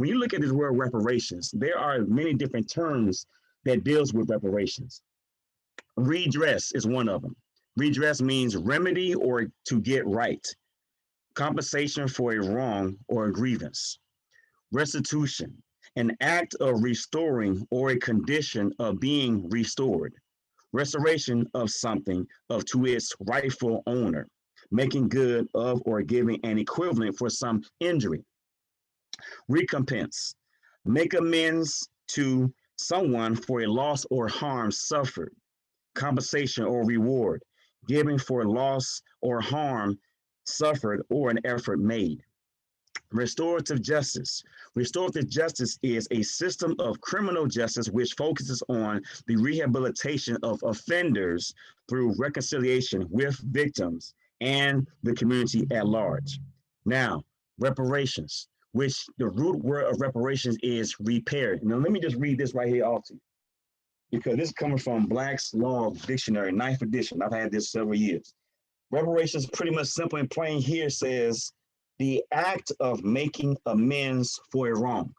when you look at this word reparations, there are many different terms that deals with reparations. Redress is one of them. Redress means remedy or to get right, compensation for a wrong or a grievance. Restitution, an act of restoring or a condition of being restored. Restoration of something of to its rightful owner, making good of or giving an equivalent for some injury. Recompense, make amends to someone for a loss or harm suffered. Compensation or reward, giving for loss or harm suffered or an effort made. Restorative justice. Restorative justice is a system of criminal justice which focuses on the rehabilitation of offenders through reconciliation with victims and the community at large. Now, reparations, which the root word of reparations is repair. Now, let me just read this right here off to you, because this is coming from Black's Law Dictionary, 9th edition. I've had this several years. Reparations, pretty much simple and plain here, says the act of making amends for a wrong.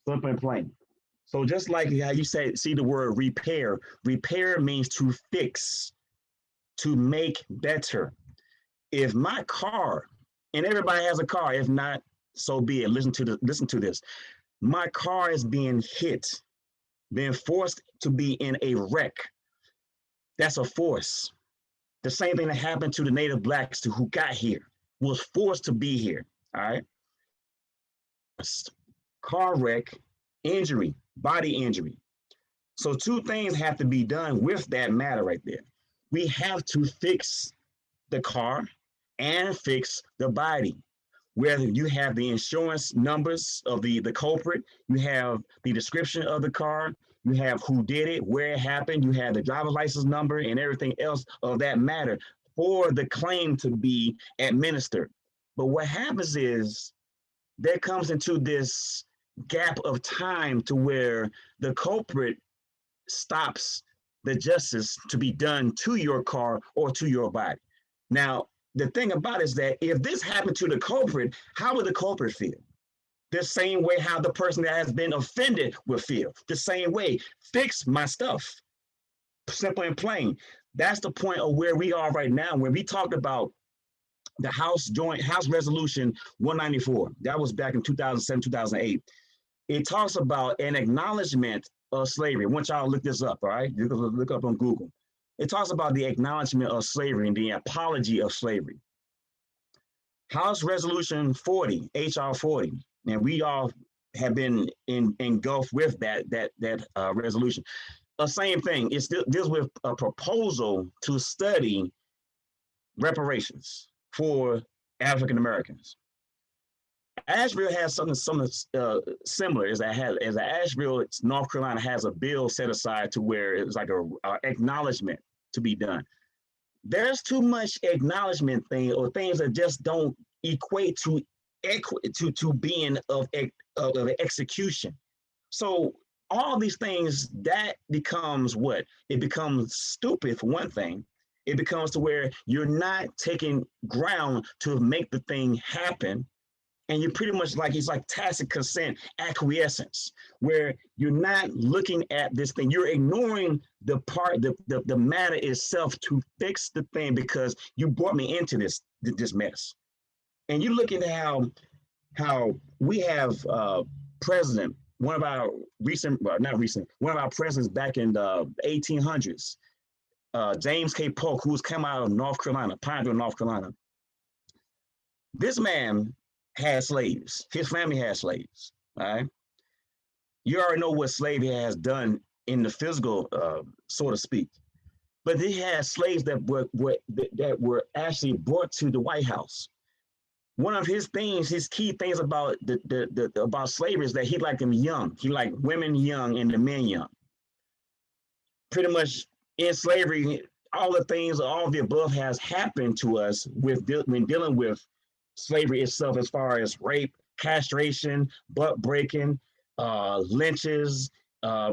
Simple and plain. So just like how you say, see the word repair, repair means to fix, to make better. If my car, and everybody has a car, if not, so be it. Listen to this. My car is being hit, being forced to be in a wreck. That's a force. The same thing that happened to the native blacks who got here, was forced to be here, all right? Car wreck, injury, body injury. So two things have to be done with that matter right there. We have to fix the car and fix the body. Whether you have the insurance numbers of the culprit, you have the description of the car, you have who did it, where it happened, you have the driver's license number and everything else of that matter for the claim to be administered. But what happens is there comes into this gap of time to where the culprit stops the justice to be done to your car or to your body. Now, the thing about it is that if this happened to the culprit, how would the culprit feel? The same way how the person that has been offended will feel. The same way, fix my stuff. Simple and plain. That's the point of where we are right now. When we talked about the House Resolution 194, that was back in 2007, 2008. It talks about an acknowledgement of slavery. I want y'all to look this up, all right? You can look up on Google. It talks about the acknowledgement of slavery and the apology of slavery. House Resolution 40, HR 40, and we all have been engulfed with that resolution. The same thing. It still deals with a proposal to study reparations for African Americans. Asheville has something similar. Is that Asheville, North Carolina, has a bill set aside to where it's like a acknowledgement to be done. There's too much acknowledgement thing or things that just don't equate to being of execution. So all these things, that becomes what? It becomes stupid for one thing. It becomes to where you're not taking ground to make the thing happen. And you're pretty much like, it's like tacit consent, acquiescence, where you're not looking at this thing. You're ignoring the matter itself to fix the thing because you brought me into this mess. And you look at how we have president, one of our presidents back in the 1800s, James K. Polk, who's come out of North Carolina, Pineville, North Carolina. This man had slaves. His family had slaves. All right. You already know what slavery has done in the physical, so to speak. But he had slaves that were actually brought to the White House. One of his key things about about slavery is that he liked them young. He liked women young and the men young. Pretty much in slavery, all of the above has happened to us when dealing with slavery itself, as far as rape, castration, butt breaking, lynches,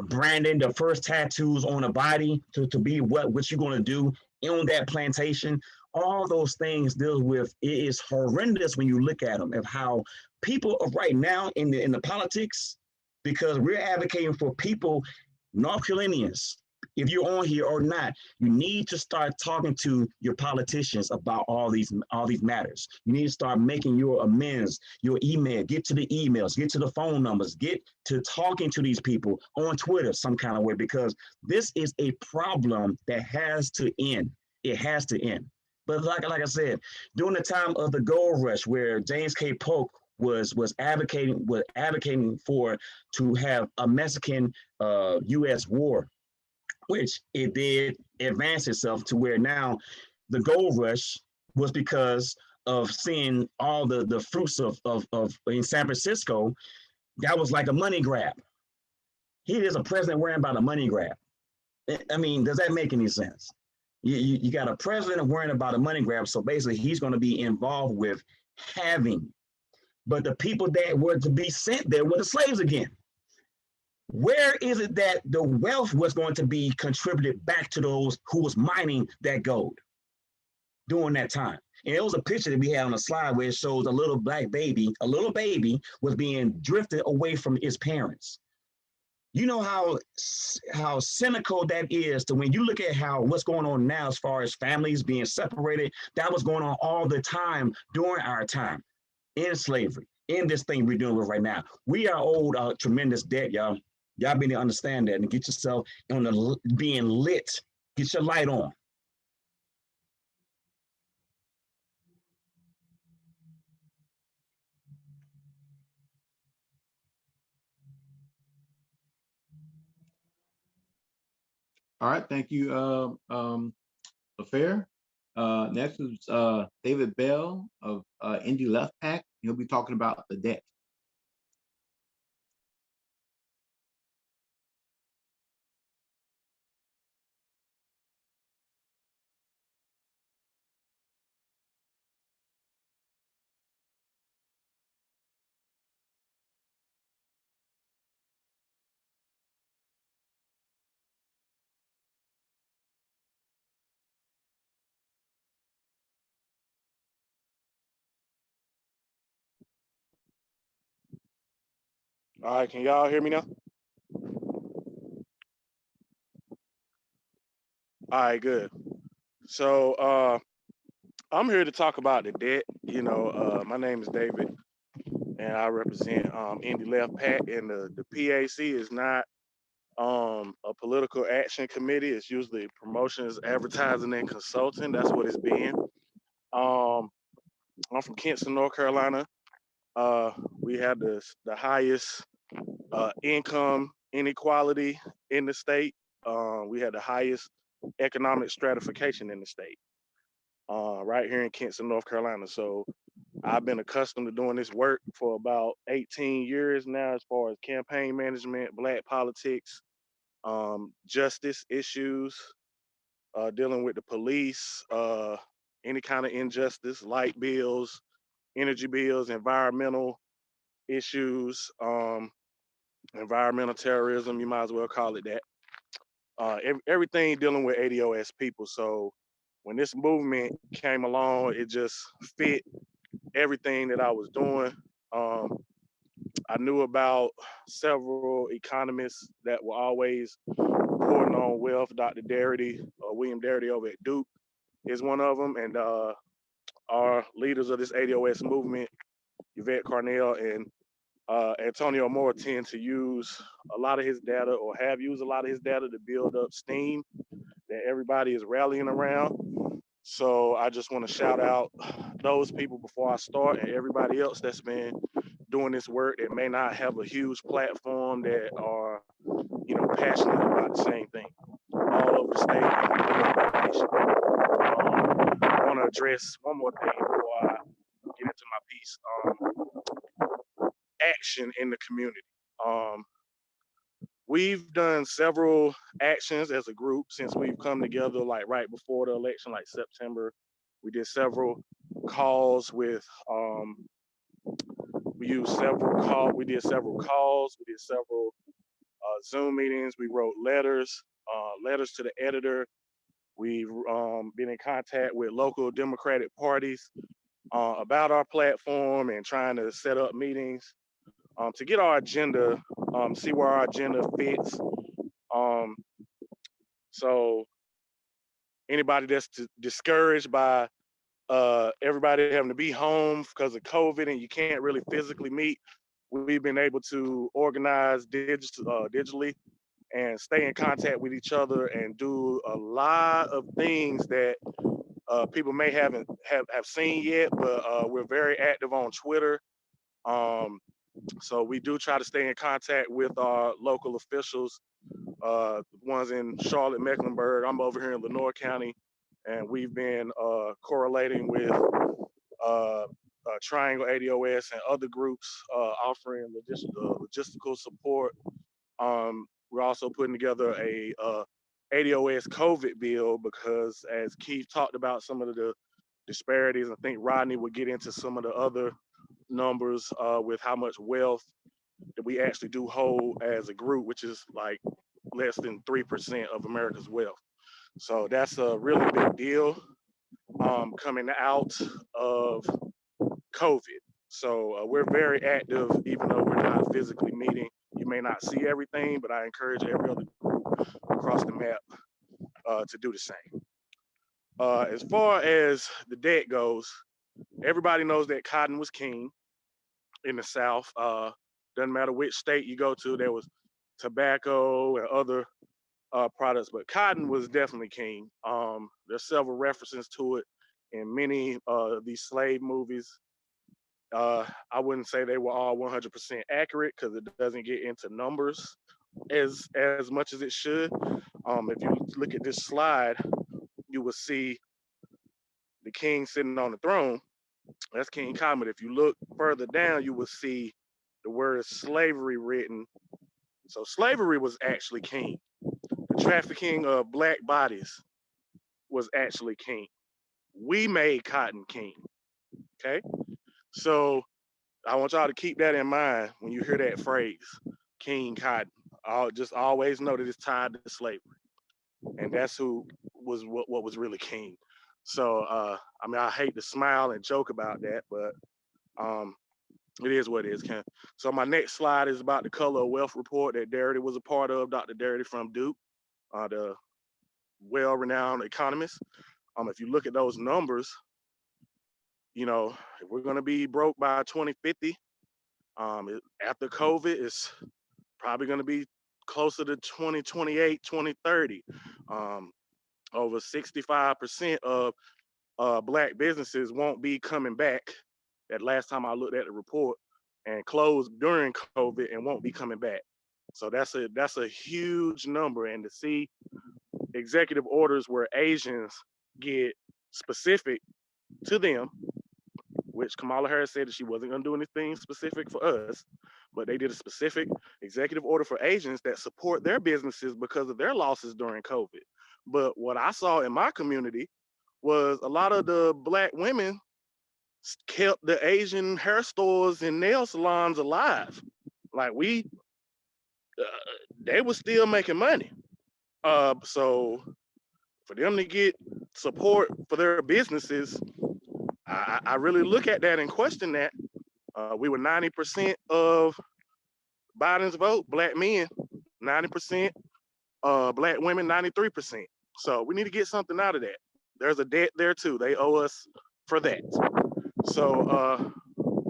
branding, the first tattoos on a body to be what you're going to do on that plantation. All those things deal with it is horrendous when you look at them of how people are right now in the politics because we're advocating for people, North Carolinians, if you're on here or not, you need to start talking to your politicians about all these matters. You need to start making your amends, your email, get to the emails, get to the phone numbers, get to talking to these people on Twitter some kind of way because this is a problem that has to end. It has to end. But like I said, during the time of the gold rush, where James K. Polk was advocating for to have a Mexican U.S. war, which it did advance itself to where now the gold rush was because of seeing all the fruits of in San Francisco. That was like a money grab. He is a president worrying about a money grab. I mean, does that make any sense? You got a president worrying about a money grab, so basically he's going to be involved with having. But the people that were to be sent there were the slaves again. Where is it that the wealth was going to be contributed back to those who was mining that gold during that time? And it was a picture that we had on a slide where it shows a little black baby, a little baby was being drifted away from its parents. You know how cynical that is to when you look at how what's going on now as far as families being separated, that was going on all the time during our time in slavery, in this thing we're dealing with right now. We are owed a tremendous debt, y'all. Y'all need to understand that and get yourself on the being lit. Get your light on. All right, thank you, Affair. Next is David Bell of Indie Left Pack. He'll be talking about the debt. All right, can y'all hear me now? All right, good. So I'm here to talk about the debt. My name is David, and I represent Indie Left Pack, and the PAC is not a political action committee. It's usually promotions, advertising, and consulting. That's what it's been. Um, I'm from Kinston, North Carolina. We have the highest income inequality in the state. We had the highest economic stratification in the state, right here in Kinston, North Carolina. So I've been accustomed to doing this work for about 18 years now, as far as campaign management, black politics, justice issues, dealing with the police, any kind of injustice, light bills, energy bills, environmental issues, environmental terrorism, you might as well call it that. Everything dealing with ADOS people. So when this movement came along, it just fit everything that I was doing. I knew about several economists that were always reporting on wealth. Dr. Darity, William Darity over at Duke is one of them. And our leaders of this ADOS movement, Yvette Carnell and Antonio Moore, tend to use a lot of his data, or have used a lot of his data, to build up steam that everybody is rallying around. So I just want to shout out those people before I start, and everybody else that's been doing this work that may not have a huge platform, that are, passionate about the same thing all over the state and the nation. I want to address one more thing before I get into my piece. Action in the community. We've done several actions as a group since we've come together, like right before the election, like September. We did several calls with, we did several calls, we did several Zoom meetings. We wrote letters to the editor We've been in contact with local Democratic parties about our platform and trying to set up meetings to get our agenda, see where our agenda fits. Um, so anybody that's discouraged by everybody having to be home because of COVID and you can't really physically meet, we've been able to organize digitally and stay in contact with each other and do a lot of things that people may haven't have seen yet, but we're very active on Twitter. So we do try to stay in contact with our local officials, ones in Charlotte, Mecklenburg. I'm over here in Lenore County, and we've been correlating with Triangle ADOS and other groups offering logistical support. We're also putting together a ADOS COVID bill because, as Keith talked about some of the disparities, I think Rodney would get into some of the other numbers with how much wealth that we actually do hold as a group, which is like less than 3% of America's wealth. So that's a really big deal coming out of COVID. So we're very active, even though we're not physically meeting. You may not see everything, but I encourage every other group across the map to do the same. As far as the debt goes, everybody knows that cotton was king in the South. Doesn't matter which state you go to, there was tobacco and other products, but cotton was definitely king. There's several references to it in many of these slave movies. I wouldn't say they were all 100% accurate because it doesn't get into numbers as much as it should. If you look at this slide, you will see the king sitting on the throne. That's King Cotton. But if you look further down, you will see the word slavery written. So slavery was actually king. The trafficking of black bodies was actually king. We made cotton king. Okay. So I want y'all to keep that in mind when you hear that phrase, King Cotton. I'll just always know that it's tied to slavery. And that's who was what was really king. So I mean, I hate to smile and joke about that, but it is what it is, Ken. So my next slide is about the Color of Wealth report that Darity was a part of, Dr. Darity from Duke, the well-renowned economist. If you look at those numbers, you know, if we're going to be broke by 2050, after COVID, it's probably going to be closer to 2028, 2030. Over 65% of black businesses won't be coming back. That last time I looked at the report, and closed during COVID and won't be coming back. So that's a huge number. And to see executive orders where Asians get specific to them, which Kamala Harris said that she wasn't going to do anything specific for us, but they did a specific executive order for Asians that support their businesses because of their losses during COVID. But what I saw in my community was a lot of the black women kept the Asian hair stores and nail salons alive. Like they were still making money. So for them to get support for their businesses, I really look at that and question that. We were 90% of Biden's vote, black men, 90%, black women, 93%. So we need to get something out of that. There's a debt there too. They owe us for that. So,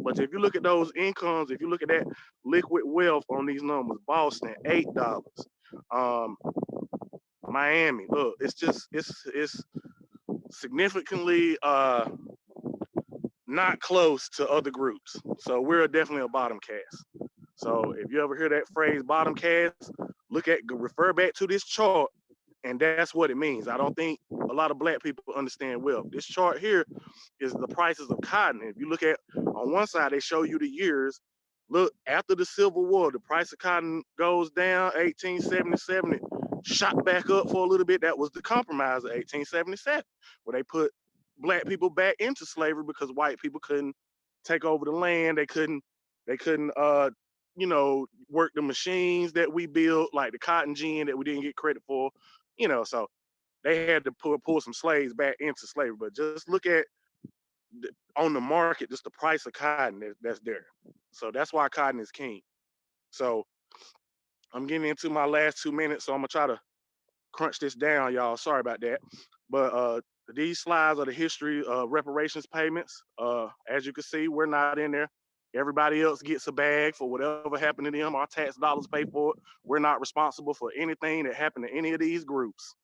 but if you look at those incomes, if you look at that liquid wealth on these numbers, Boston, $8. Miami, look, it's significantly not close to other groups. So we're definitely a bottom caste. So if you ever hear that phrase bottom caste, refer back to this chart, and that's what it means. I don't think a lot of black people understand wealth. This chart here is the prices of cotton. If you look at on one side, they show you the years. Look, after the Civil War, the price of cotton goes down, 1877, it shot back up for a little bit. That was the compromise of 1877, where they put black people back into slavery because white people couldn't take over the land. They couldn't work the machines that we built, like the cotton gin that we didn't get credit for, so they had to pull some slaves back into slavery. But just look at on the market, just the price of cotton that's there. So that's why cotton is king. So I'm getting into my last 2 minutes, so I'm gonna try to crunch this down, y'all. Sorry about that. But these slides are the history of reparations payments. As you can see, we're not in there. Everybody else gets a bag for whatever happened to them. Our tax dollars pay for it. We're not responsible for anything that happened to any of these groups.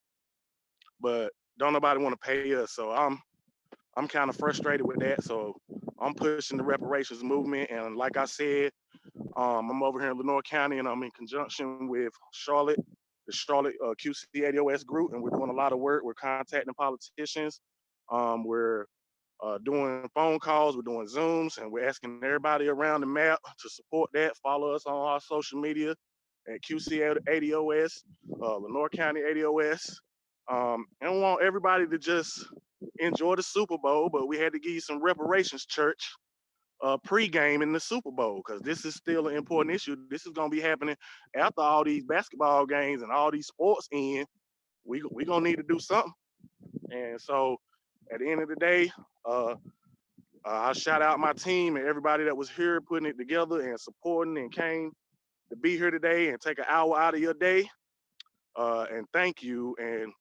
But don't nobody want to pay us. So I'm kind of frustrated with that. So I'm pushing the reparations movement. And like I said, I'm over here in Lenore County, and I'm in conjunction with Charlotte, the Charlotte QC ADOS group, and we're doing a lot of work. We're contacting politicians. We're doing phone calls. We're doing Zooms, and we're asking everybody around the map to support that. Follow us on our social media at QC ADOS, Lenore County ADOS. And we want everybody to just enjoy the Super Bowl, but we had to give you some reparations, church, pre-game in the Super Bowl, because this is still an important issue. This is going to be happening after all these basketball games and all these sports end. We going to need to do something. And so at the end of the day, I shout out my team and everybody that was here putting it together and supporting and came to be here today and take an hour out of your day. And thank you. And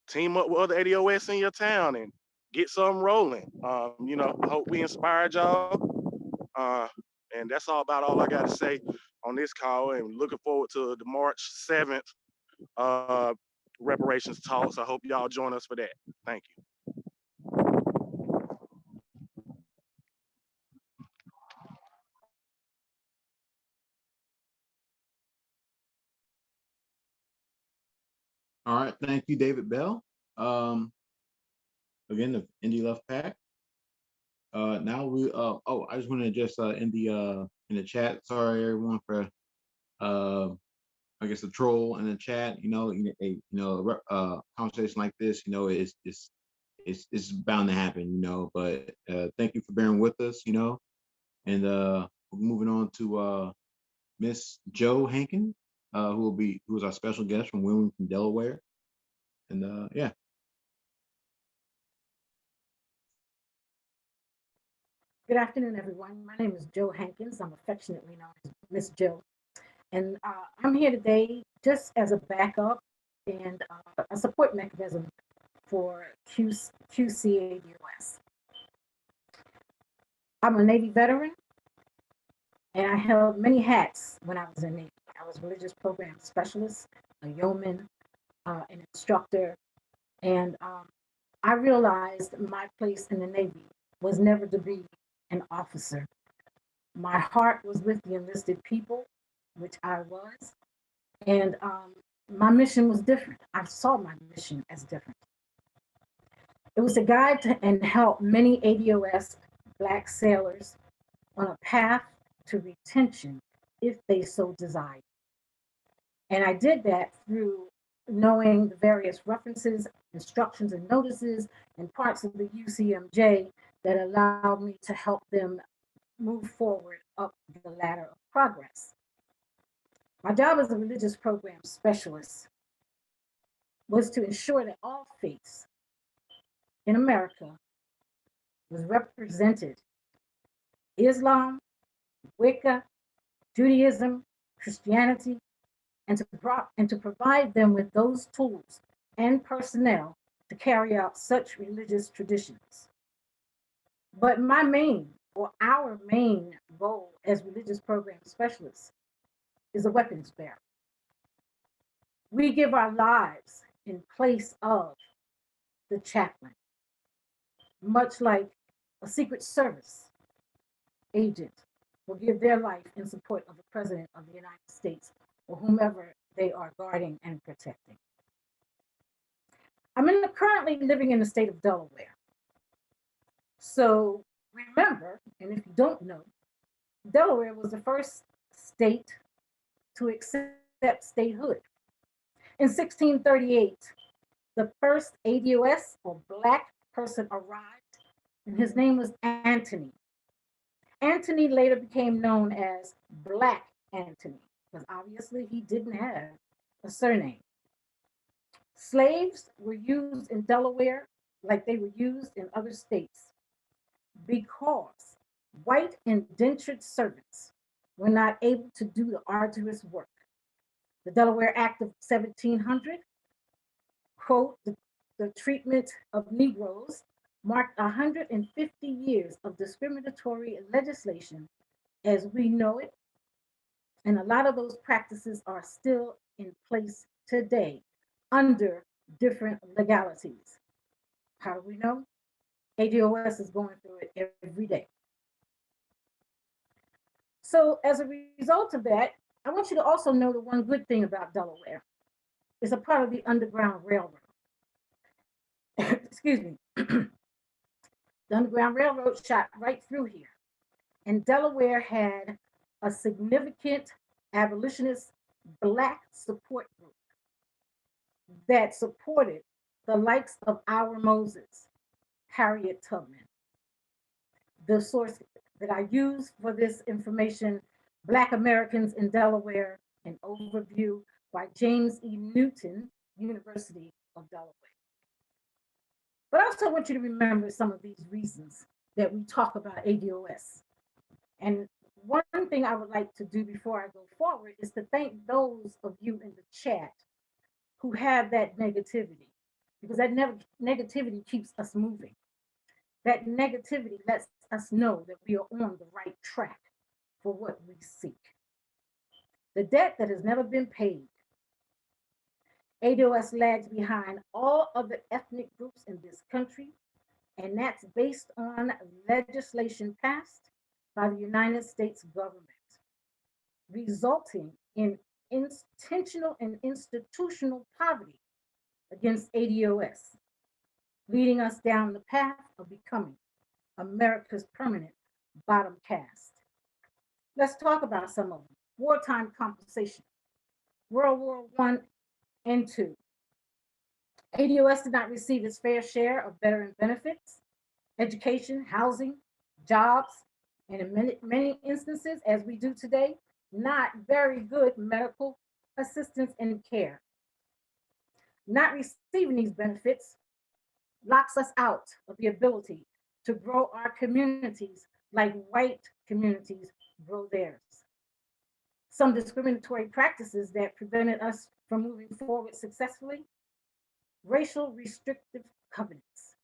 team up with other ADOS in your town and get something rolling. I hope we inspired y'all. And that's all I got to say on this call. And looking forward to the March 7th reparations talks. I hope y'all join us for that. Thank you. All right, thank you, David Bell. Again, the Indie Left Pack. Now we I just want to just in the chat. Sorry everyone for I guess the troll in the chat. Conversation like this, it's bound to happen, But thank you for bearing with us, And we're moving on to Miss Jo Hankins, who is our special guest from Wilmington, Delaware. And yeah. Good afternoon, everyone. My name is Jo Hankins. I'm affectionately known as Miss Jo. And I'm here today just as a backup and a support mechanism for QCADOS. I'm a Navy veteran, and I held many hats when I was in Navy. I was religious program specialist, a yeoman, an instructor, and I realized my place in the Navy was never to be an officer. My heart was with the enlisted people, which I was, and my mission was different. I saw my mission as different. It was to guide and help many ADOS Black sailors on a path to retention if they so desired. And I did that through knowing the various references, instructions, and notices and parts of the UCMJ that allowed me to help them move forward up the ladder of progress. My job as a religious program specialist was to ensure that all faiths in America was represented: Islam, Wicca, Judaism, Christianity, and to provide them with those tools and personnel to carry out such religious traditions. But our main role as religious program specialists is a weapons bearer. We give our lives in place of the chaplain, much like a Secret Service agent will give their life in support of the President of the United States or whomever they are guarding and protecting. I'm currently living in the state of Delaware. So remember, and if you don't know, Delaware was the first state to accept statehood. In 1638, the first ADOS or Black person arrived, and his name was Anthony. Anthony later became known as Black Anthony, because obviously he didn't have a surname. Slaves were used in Delaware like they were used in other states because white indentured servants were not able to do the arduous work. The Delaware Act of 1700, quote, the treatment of Negroes marked 150 years of discriminatory legislation as we know it, and a lot of those practices are still in place today under different legalities. How do we know? ADOS is going through it every day. So, as a result of that, I want you to also know the one good thing about Delaware. It's a part of the Underground Railroad. Excuse me. The Underground Railroad shot right through here. And Delaware had a significant abolitionist Black support group that supported the likes of our Moses, Harriet Tubman. The source that I use for this information, Black Americans in Delaware, an overview by James E. Newton, University of Delaware. But I also want you to remember some of these reasons that we talk about ADOS. And one thing I would like to do before I go forward is to thank those of you in the chat who have that negativity, because that negativity keeps us moving. That negativity lets us know that we are on the right track for what we seek. The debt that has never been paid. ADOS lags behind all other ethnic groups in this country, and that's based on legislation passed by the United States government, resulting in intentional and institutional poverty against ADOS, leading us down the path of becoming America's permanent bottom caste. Let's talk about some of them. Wartime compensation, World War I and II. ADOS did not receive its fair share of veteran benefits, education, housing, jobs, and in many instances, as we do today, not very good medical assistance and care. Not receiving these benefits locks us out of the ability to grow our communities like white communities grow theirs. Some discriminatory practices that prevented us from moving forward successfully: racial restrictive covenants,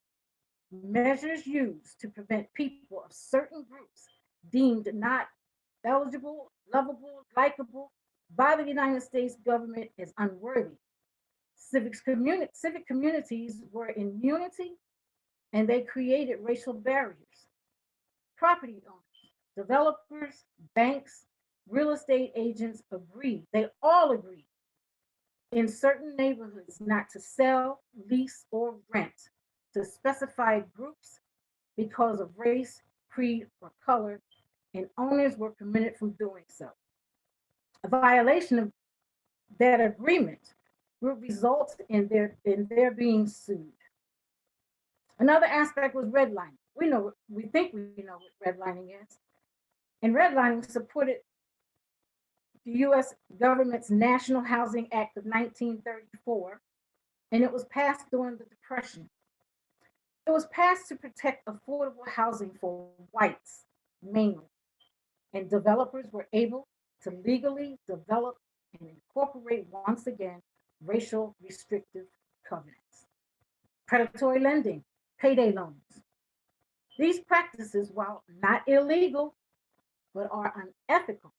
measures used to prevent people of certain groups deemed not eligible, lovable, likable by the United States government as unworthy. Civic communities were in unity and they created racial barriers. Property owners, developers, banks, real estate agents agreed, they all agreed in certain neighborhoods not to sell, lease, or rent to specified groups because of race, creed, or color, and owners were permitted from doing so. A violation of that agreement would result in their being sued. Another aspect was redlining. We think we know what redlining is. And redlining supported the US government's National Housing Act of 1934, and it was passed during the Depression. It was passed to protect affordable housing for whites mainly, and developers were able to legally develop and incorporate once again racial restrictive covenants. Predatory lending, payday loans. These practices, while not illegal but are unethical,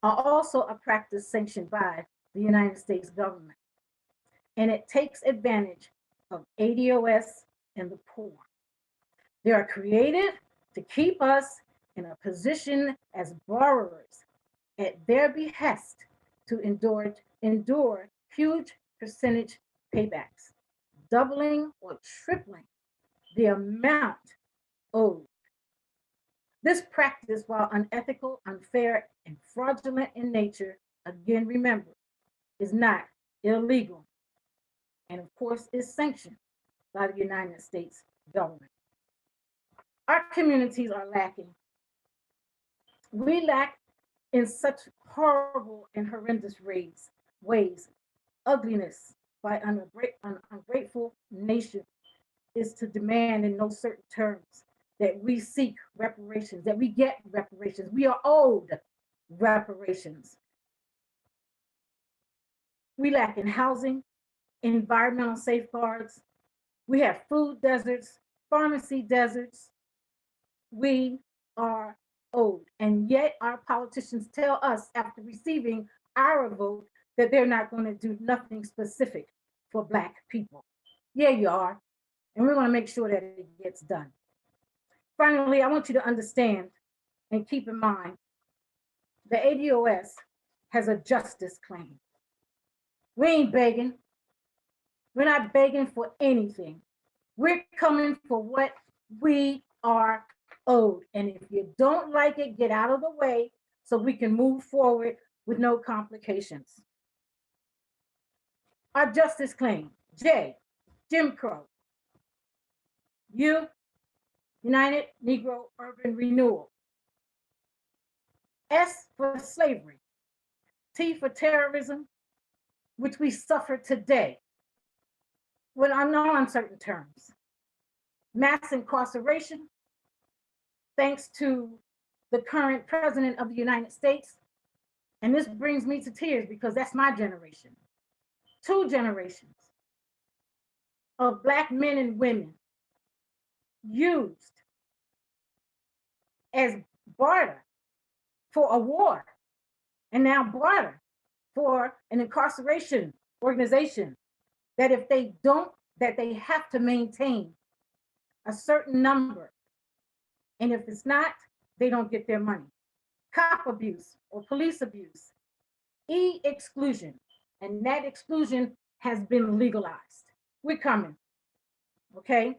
are also a practice sanctioned by the United States government. And it takes advantage of ADOS and the poor. They are created to keep us in a position as borrowers at their behest to endure huge percentage paybacks, doubling or tripling the amount owed. This practice, while unethical, unfair, and fraudulent in nature, again, remember, is not illegal and, of course, is sanctioned by the United States government. Our communities are lacking. We lack in such horrible and horrendous ways ugliness, by an ungrateful nation is to demand in no certain terms that we seek reparations, that we get reparations. We are owed reparations. We lack in housing, environmental safeguards. We have food deserts, pharmacy deserts. We are owed. And yet our politicians tell us after receiving our vote that they're not going to do nothing specific for Black people. Yeah, you are. And we're going to make sure that it gets done. Finally, I want you to understand and keep in mind the ADOS has a justice claim. We ain't begging. We're not begging for anything. We're coming for what we are owed. And if you don't like it, get out of the way so we can move forward with no complications. Our justice claim: J, Jim Crow; U, United Negro Urban Renewal; S for slavery; T for terrorism, which we suffer today, with no uncertain terms; mass incarceration, thanks to the current president of the United States. And this brings me to tears because that's my generation. 2 generations of Black men and women used as barter for a war, and now barter for an incarceration organization that if they don't, that they have to maintain a certain number. And if it's not, they don't get their money. Cop abuse or police abuse. E, exclusion. And that exclusion has been legalized. We're coming, okay?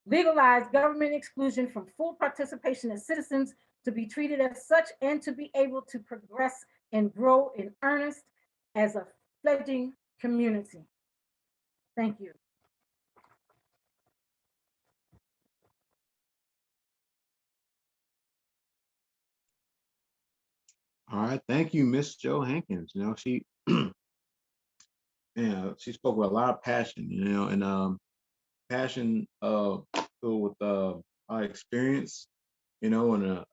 Legalize government exclusion from full participation as citizens, to be treated as such and to be able to progress and grow in earnest as a fledgling community. Thank you. All right, thank you, Miss Joe Hankins. You know, she she spoke with a lot of passion, you know, and passion filled with our experience, you know, and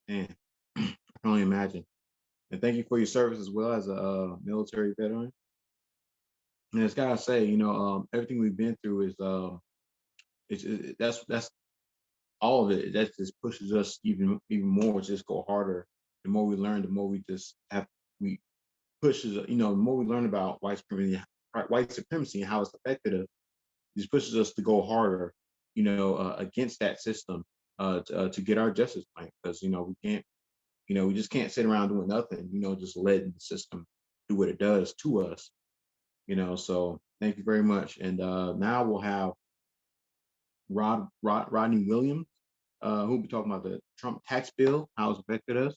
man, I can only imagine. And thank you for your service as well as a military veteran. And it's gotta say, you know, everything we've been through is that's all of it. That just pushes us even more to just go harder. The more we learn, the more we just have we pushes, you know, the more we learn about white supremacy and how it's affected us, this pushes us to go harder, you know, against that system, to get our justice back. Because you know we can't, you know, we just can't sit around doing nothing, you know, just letting the system do what it does to us, you know. So thank you very much. And now we'll have Rodney Williams, who'll be talking about the Trump tax bill, how it's affected us,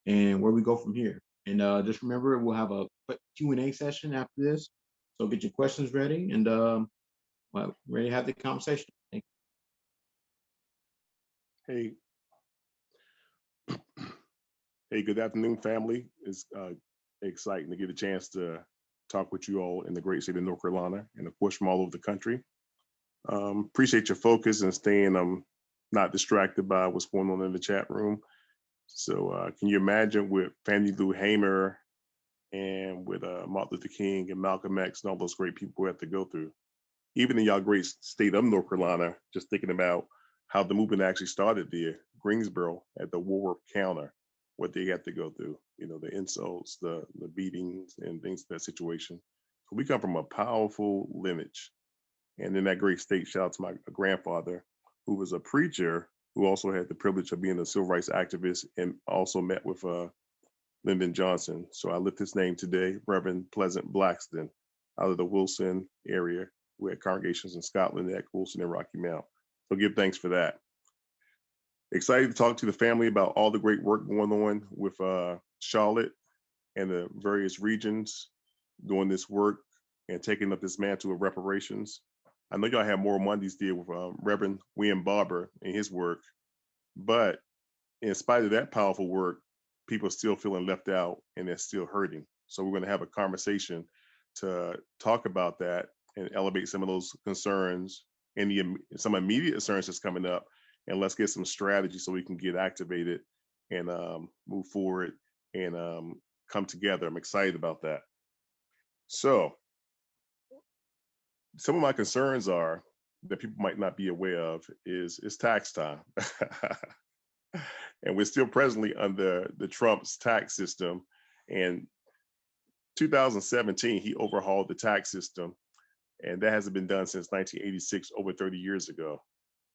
and where we go from here. And just remember, we'll have a quick Q&A session after this. So get your questions ready and ready to have the conversation. Thank Hey, hey, good afternoon, family. It's exciting to get a chance to talk with you all in the great state of North Carolina and of course from all over the country. Appreciate your focus and staying not distracted by what's going on in the chat room. So can you imagine with Fannie Lou Hamer and with Martin Luther King and Malcolm X and all those great people we have to go through? Even in y'all great state of North Carolina, just thinking about how the movement actually started there, Greensboro at the Woolworth counter, what they had to go through, you know, the insults, the beatings and things of that situation. So we come from a powerful lineage. And in that great state, shout out to my grandfather, who was a preacher, who also had the privilege of being a civil rights activist and also met with Lyndon Johnson. So I lift his name today, Reverend Pleasant Blackston, out of the Wilson area. We had congregations in Scotland at Wilson and Rocky Mount. So give thanks for that. Excited to talk to the family about all the great work going on with Charlotte and the various regions doing this work and taking up this mantle of reparations. I know y'all have more Mondays deal with Reverend William Barber and his work, but in spite of that powerful work, people are still feeling left out and they're still hurting. So we're going to have a conversation to talk about that and elevate some of those concerns and some immediate concerns that's coming up, and let's get some strategy so we can get activated and move forward and come together. I'm excited about that. So some of my concerns are that people might not be aware of is it's tax time. And we're still presently under the Trump's tax system. And 2017, he overhauled the tax system, and that hasn't been done since 1986, over 30 years ago.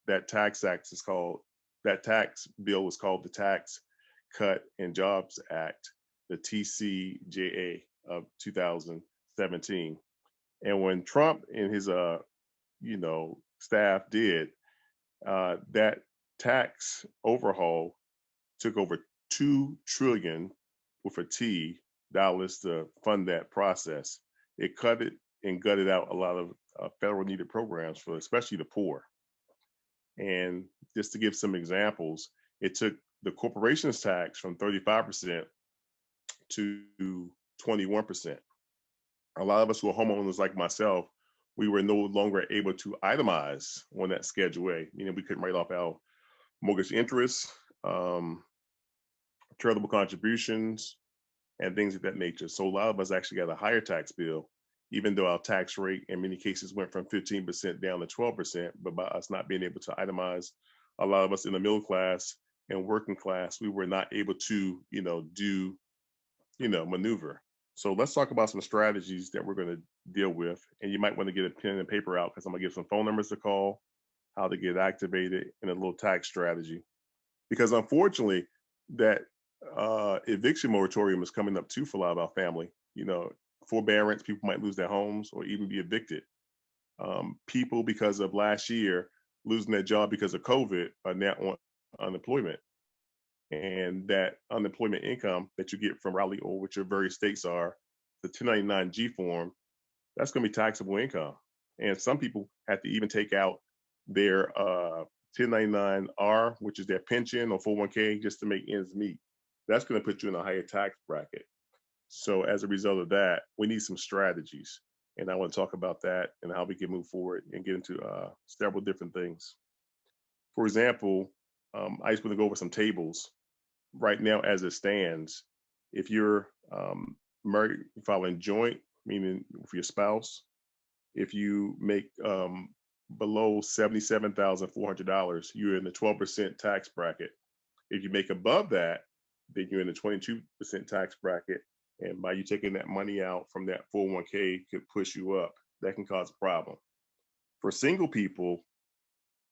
That tax bill was called the Tax Cut and Jobs Act, the TCJA of 2017. And when Trump and his staff did that tax overhaul, took over $2 trillion with a T dollars to fund that process. It cut it and gutted out a lot of federal needed programs for especially the poor. And just to give some examples, it took the corporations tax from 35% to 21%. A lot of us who are homeowners like myself, we were no longer able to itemize on that Schedule A, meaning we couldn't write off our mortgage interest, charitable contributions, and things of that nature. So a lot of us actually got a higher tax bill, even though our tax rate in many cases went from 15% down to 12%, but by us not being able to itemize, a lot of us in the middle class and working class, we were not able to, maneuver. So let's talk about some strategies that we're going to deal with. And you might want to get a pen and paper out because I'm going to give some phone numbers to call, how to get activated, and a little tax strategy. Because unfortunately, that eviction moratorium is coming up too for a lot of our family. Forbearance, people might lose their homes or even be evicted. People, because of last year, losing their job because of COVID, are now on unemployment. And that unemployment income that you get from Raleigh or which your various states are, the 1099-G form, that's going to be taxable income. And some people have to even take out their 1099-R, which is their pension or 401k, just to make ends meet. That's going to put you in a higher tax bracket. So as a result of that, we need some strategies. And I want to talk about that and how we can move forward and get into several different things. For example, I just want to go over some tables. Right now, as it stands, if you're married, filing joint, meaning for your spouse, if you make below $77,400, you're in the 12% tax bracket. If you make above that, then you're in the 22% tax bracket. And by you taking that money out from that 401k could push you up. That can cause a problem. For single people,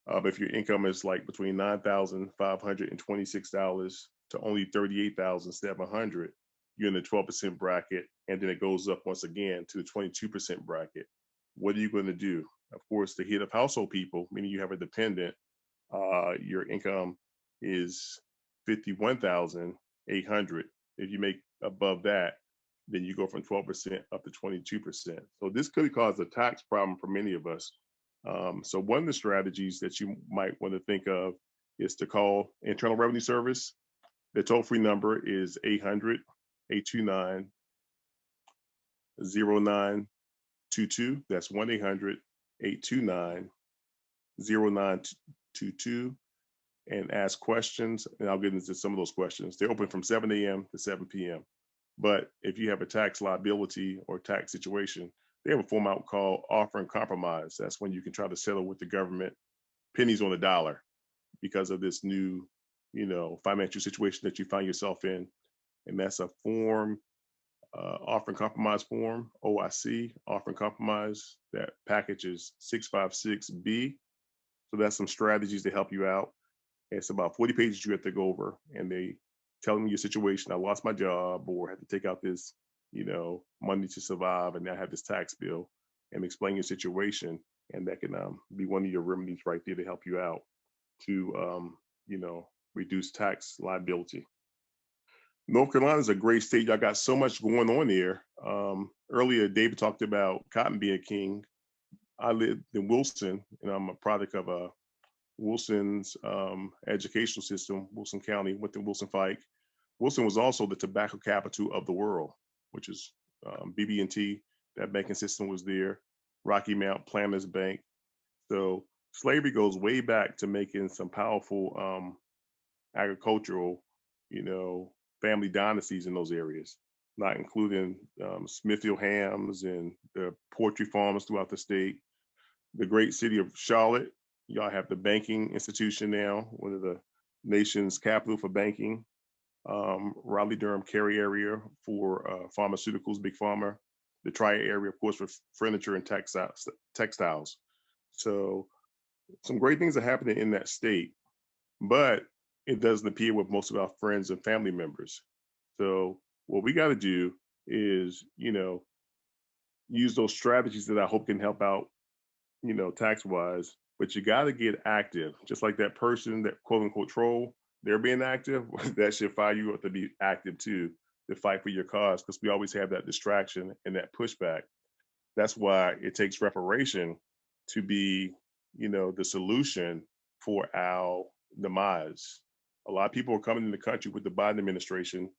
if your income is like between $9,526 to only $38,700, you're in the 12% bracket, and then it goes up once again to the 22% bracket. What are you going to do? Of course, the head of household people, meaning you have a dependent, your income is $51,800. If you make above that, then you go from 12% up to 22%. So this could cause a tax problem for many of us. So one of the strategies that you might want to think of is to call Internal Revenue Service. The toll-free number is 800-829-0922. That's 1-800-829-0922. And ask questions, and I'll get into some of those questions. They're open from 7 a.m. to 7 p.m. But if you have a tax liability or tax situation, they have a form out called Offer and Compromise. That's when you can try to settle with the government pennies on the dollar because of this new, financial situation that you find yourself in. And that's a form, Offer and Compromise form, OIC, Offer and Compromise. That package is 656B. So that's some strategies to help you out. It's about 40 pages you have to go over, and they tell me your situation. I lost my job or had to take out this, money to survive, and now I have this tax bill, and explain your situation. And that can be one of your remedies right there to help you out to, reduce tax liability. North Carolina is a great state. Y'all got so much going on there. Earlier, David talked about cotton being king. I lived in Wilson, and I'm a product of Wilson's educational system, Wilson County, went to Wilson Pike. Wilson was also the tobacco capital of the world, which is BB&T. That banking system was there. Rocky Mount Planters Bank. So slavery goes way back to making some powerful agricultural, family dynasties in those areas, not including Smithfield Hams and the poultry farms throughout the state. The great city of Charlotte, y'all have the banking institution now, one of the nation's capital for banking. Raleigh-Durham Cary area for pharmaceuticals, big pharma. The Tri area, of course, for furniture and textiles. So some great things are happening in that state, but it doesn't appear with most of our friends and family members. So what we got to do is, use those strategies that I hope can help out, tax wise, but you got to get active. Just like that person that quote unquote troll, they're being active. That should fire you up to be active too, to fight for your cause, because we always have that distraction and that pushback. That's why it takes reparation to be, the solution for our demise. A lot of people are coming in the country with the Biden administration.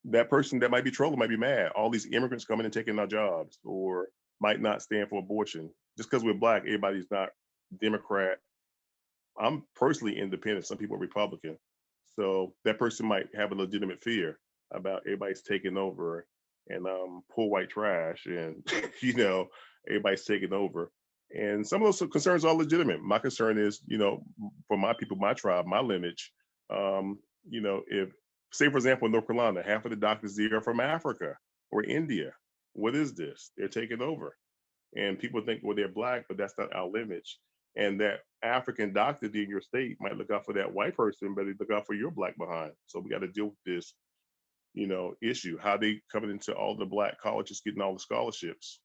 That person that might be trolling might be mad. All these immigrants coming and taking our jobs, or might not stand for abortion. Just because we're Black, everybody's not Democrat. I'm personally independent. Some people are Republican. So that person might have a legitimate fear about everybody's taking over and poor white trash and, everybody's taking over. And some of those concerns are legitimate. My concern is, for my people, my tribe, my lineage, if, say, for example, in North Carolina, half of the doctors there are from Africa or India. What is this? They're taking over. And people think, well, they're Black, but that's not our lineage. And that African doctor in your state might look out for that white person, but they look out for your Black behind. So we got to deal with this, issue. How they coming into all the Black colleges, getting all the scholarships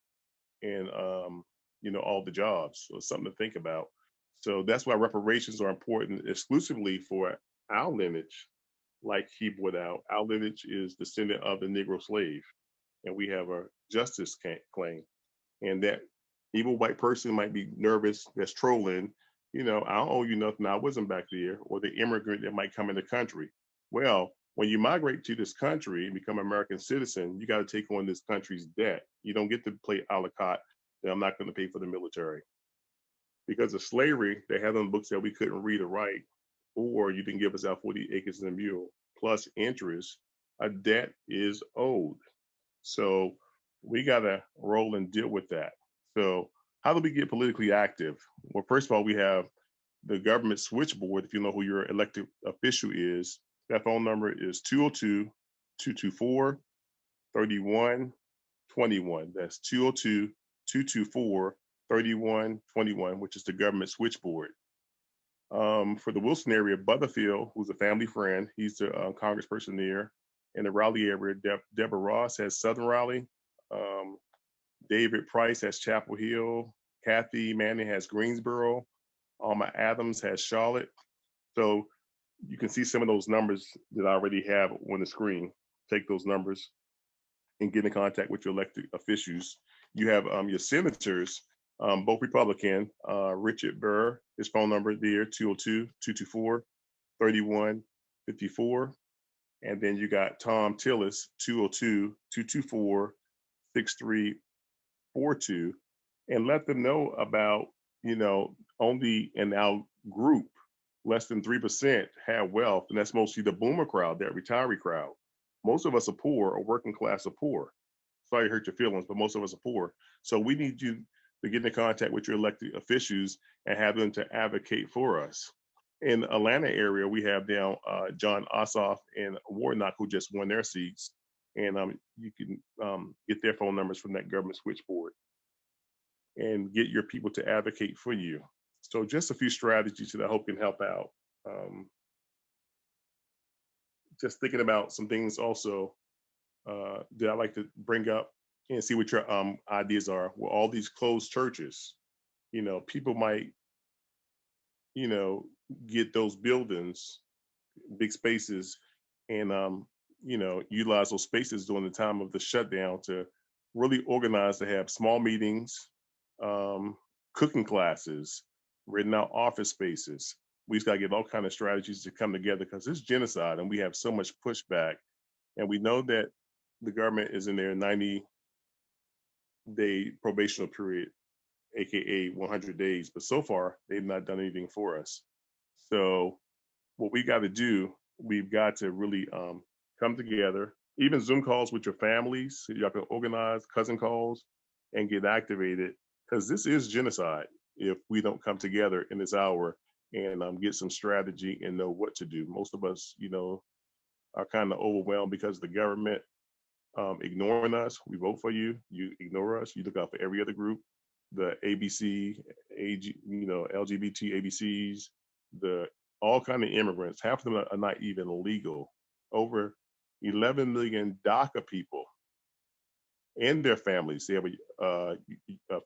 and, all the jobs. So it's something to think about. So that's why reparations are important exclusively for our lineage. Like he brought out, our lineage is descendant of the Negro slave, and we have a justice claim. And that evil white person might be nervous, that's trolling, I don't owe you nothing, I wasn't back there, or the immigrant that might come in the country. Well, when you migrate to this country and become an American citizen, you got to take on this country's debt. You don't get to play a la carte that I'm not going to pay for the military. Because of slavery, they had on books that we couldn't read or write, or you didn't give us our 40 acres and a mule, plus interest, a debt is owed. So we got to roll and deal with that. So how do we get politically active? Well, first of all, we have the government switchboard. If you know who your elected official is, that phone number is 202-224-3121. That's 202-224-3121, which is the government switchboard. For the Wilson area, Butterfield, who's a family friend, he's the congressperson there. In the Raleigh area, Deborah Ross has Southern Raleigh. David Price has Chapel Hill. Kathy Manning has Greensboro. Alma Adams has Charlotte. So you can see some of those numbers that I already have on the screen. Take those numbers and get in contact with your elected officials. You have your senators, both Republican. Richard Burr, his phone number there, 202-224-3154. And then you got Tom Tillis, 202-224-6342. And let them know about, only in our group, less than 3% have wealth. And that's mostly the boomer crowd, that retiree crowd. Most of us are poor, or working class are poor. Sorry to hurt your feelings, but most of us are poor. So we need you to get in contact with your elected officials and have them to advocate for us. In the Atlanta area, we have now John Ossoff and Warnock, who just won their seats. And you can get their phone numbers from that government switchboard and get your people to advocate for you. So just a few strategies that I hope can help out. Just thinking about some things also that I like to bring up and see what your ideas are. Well, all these closed churches, people might, get those buildings, big spaces, and utilize those spaces during the time of the shutdown to really organize to have small meetings, cooking classes, written out office spaces. We just got to get all kind of strategies to come together, because it's genocide and we have so much pushback. And we know that the government is in their 90-day probational period AKA 100 days. But so far, they've not done anything for us. So what we got to do, we've got to really come together, even Zoom calls with your families. So y'all can organize cousin calls and get activated, because this is genocide if we don't come together in this hour and get some strategy and know what to do. Most of us, are kind of overwhelmed because the government ignoring us. We vote for you, you ignore us. You look out for every other group, the ABC, LGBT ABCs, the all kind of immigrants. Half of them are not even legal. Over 11 million DACA people and their families. They have a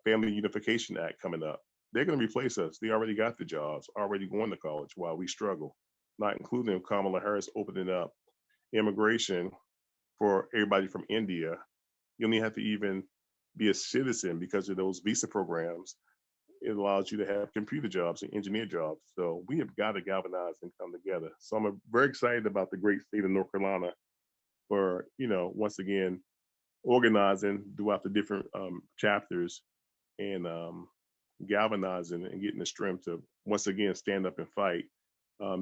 Family Unification Act coming up. They're going to replace us. They already got the jobs, already going to college while we struggle, not including Kamala Harris opening up immigration for everybody from India. You only have to even be a citizen because of those visa programs. It allows you to have computer jobs and engineer jobs. So we have got to galvanize and come together. So I'm very excited about the great state of North Carolina for, once again, organizing throughout the different chapters and galvanizing and getting the strength to once again stand up and fight.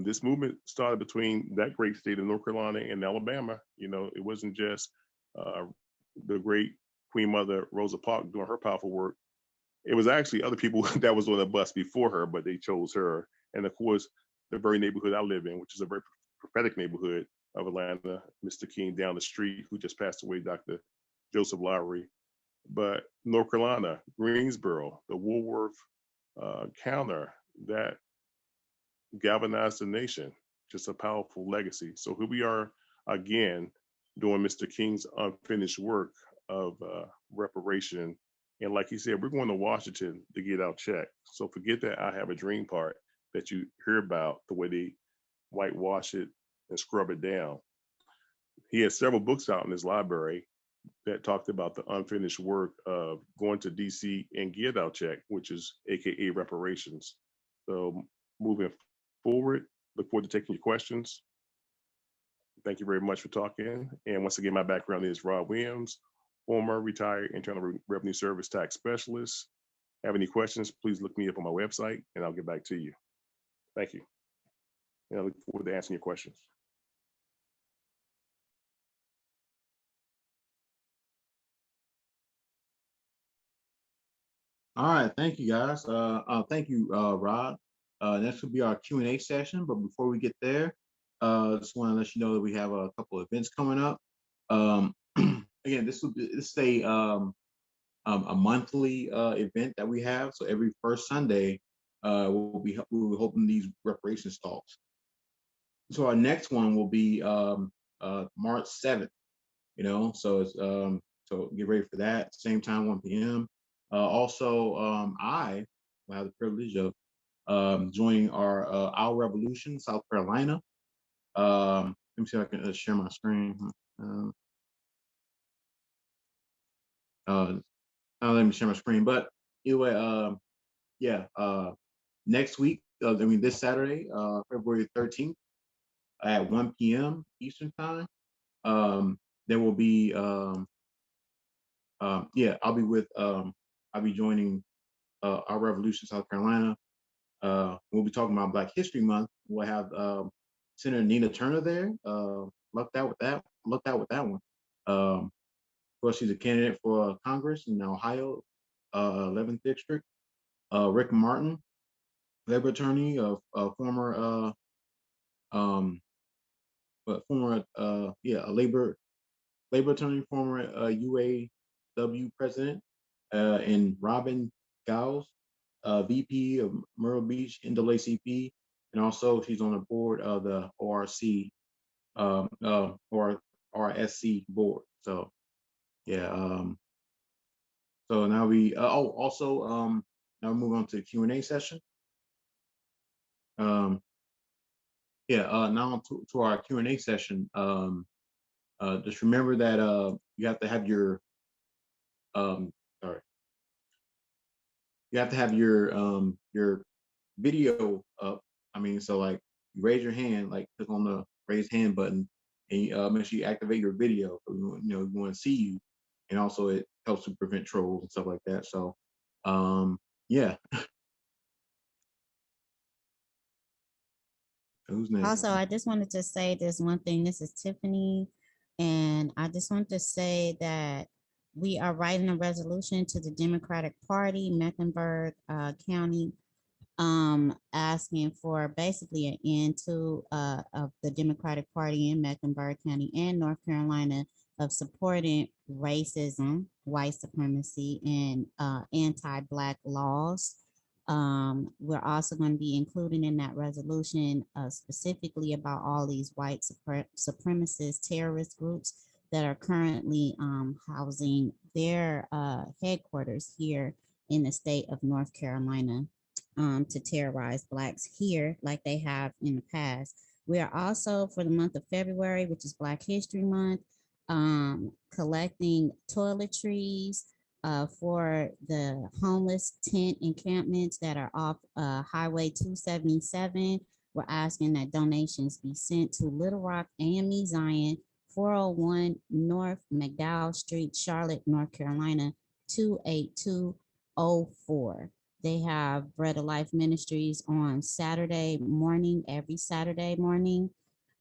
This movement started between that great state of North Carolina and Alabama. It wasn't just the great Queen Mother Rosa Parks doing her powerful work. It was actually other people that was on the bus before her, but they chose her. And of course, the very neighborhood I live in, which is a very prophetic neighborhood of Atlanta, Mr. King down the street, who just passed away, Dr. Joseph Lowry. But North Carolina, Greensboro, the Woolworth counter, that galvanized the nation. Just a powerful legacy. So here we are again doing Mr. King's unfinished work of reparation. And like he said, we're going to Washington to get our check. So forget that I have a dream part that you hear about, the way they whitewash it and scrub it down. He has several books out in his library that talked about the unfinished work of going to DC and get our check, which is AKA reparations. So moving forward, look forward to taking your questions. Thank you very much for talking. And once again, my background is Rob Williams, former retired Internal Revenue Service tax specialist. Have any questions, please look me up on my website and I'll get back to you. Thank you. And I look forward to answering your questions. All right, thank you guys. Thank you, Rod. Next will be our Q&A session. But before we get there, just want to let you know that we have a couple of events coming up. Again, this is a monthly event that we have. So every first Sunday, we'll be holding these reparations talks. So our next one will be March 7th. So it's so get ready for that. Same time, 1 p.m. Also, I will have the privilege of joining our Revolution, South Carolina. Let me see if I can share my screen. Let me share my screen. But anyway, next week, this Saturday, February 13th at 1 p.m. Eastern time, there will be, I'll be joining our Revolution, South Carolina. We'll be talking about Black History Month. We'll have Senator Nina Turner there. Lucked out with that one. Of course, she's a candidate for Congress in Ohio, 11th District. Rick Martin, labor attorney, former labor attorney, former UAW president, and Robin Gauss, VP of Myrtle Beach NAACP, and also she's on the board of the ORC or RSC board. So yeah. So now we now we move on to the Q&A session. Now to our Q&A session. Just remember that you have to have your your video up. So like you raise your hand, like click on the raise hand button, and make sure you activate your video. We want to see you, and also it helps to prevent trolls and stuff like that. So Yeah. Who's next? Also, I just wanted to say this one thing. This is Tiffany, and I just want to say that we are writing a resolution to the Democratic Party, Mecklenburg County, asking for basically an end to of the Democratic Party in Mecklenburg County and North Carolina of supporting racism, white supremacy, and anti-Black laws. We're also going to be including in that resolution specifically about all these white supremacist terrorist groups that are currently housing their headquarters here in the state of North Carolina to terrorize Blacks here like they have in the past. We are also, for the month of February, which is Black History Month, collecting toiletries for the homeless tent encampments that are off Highway 277. We're asking that donations be sent to Little Rock AME Zion, 401 North McDowell Street, Charlotte, North Carolina, 28204. They have Bread of Life Ministries on Saturday morning, every Saturday morning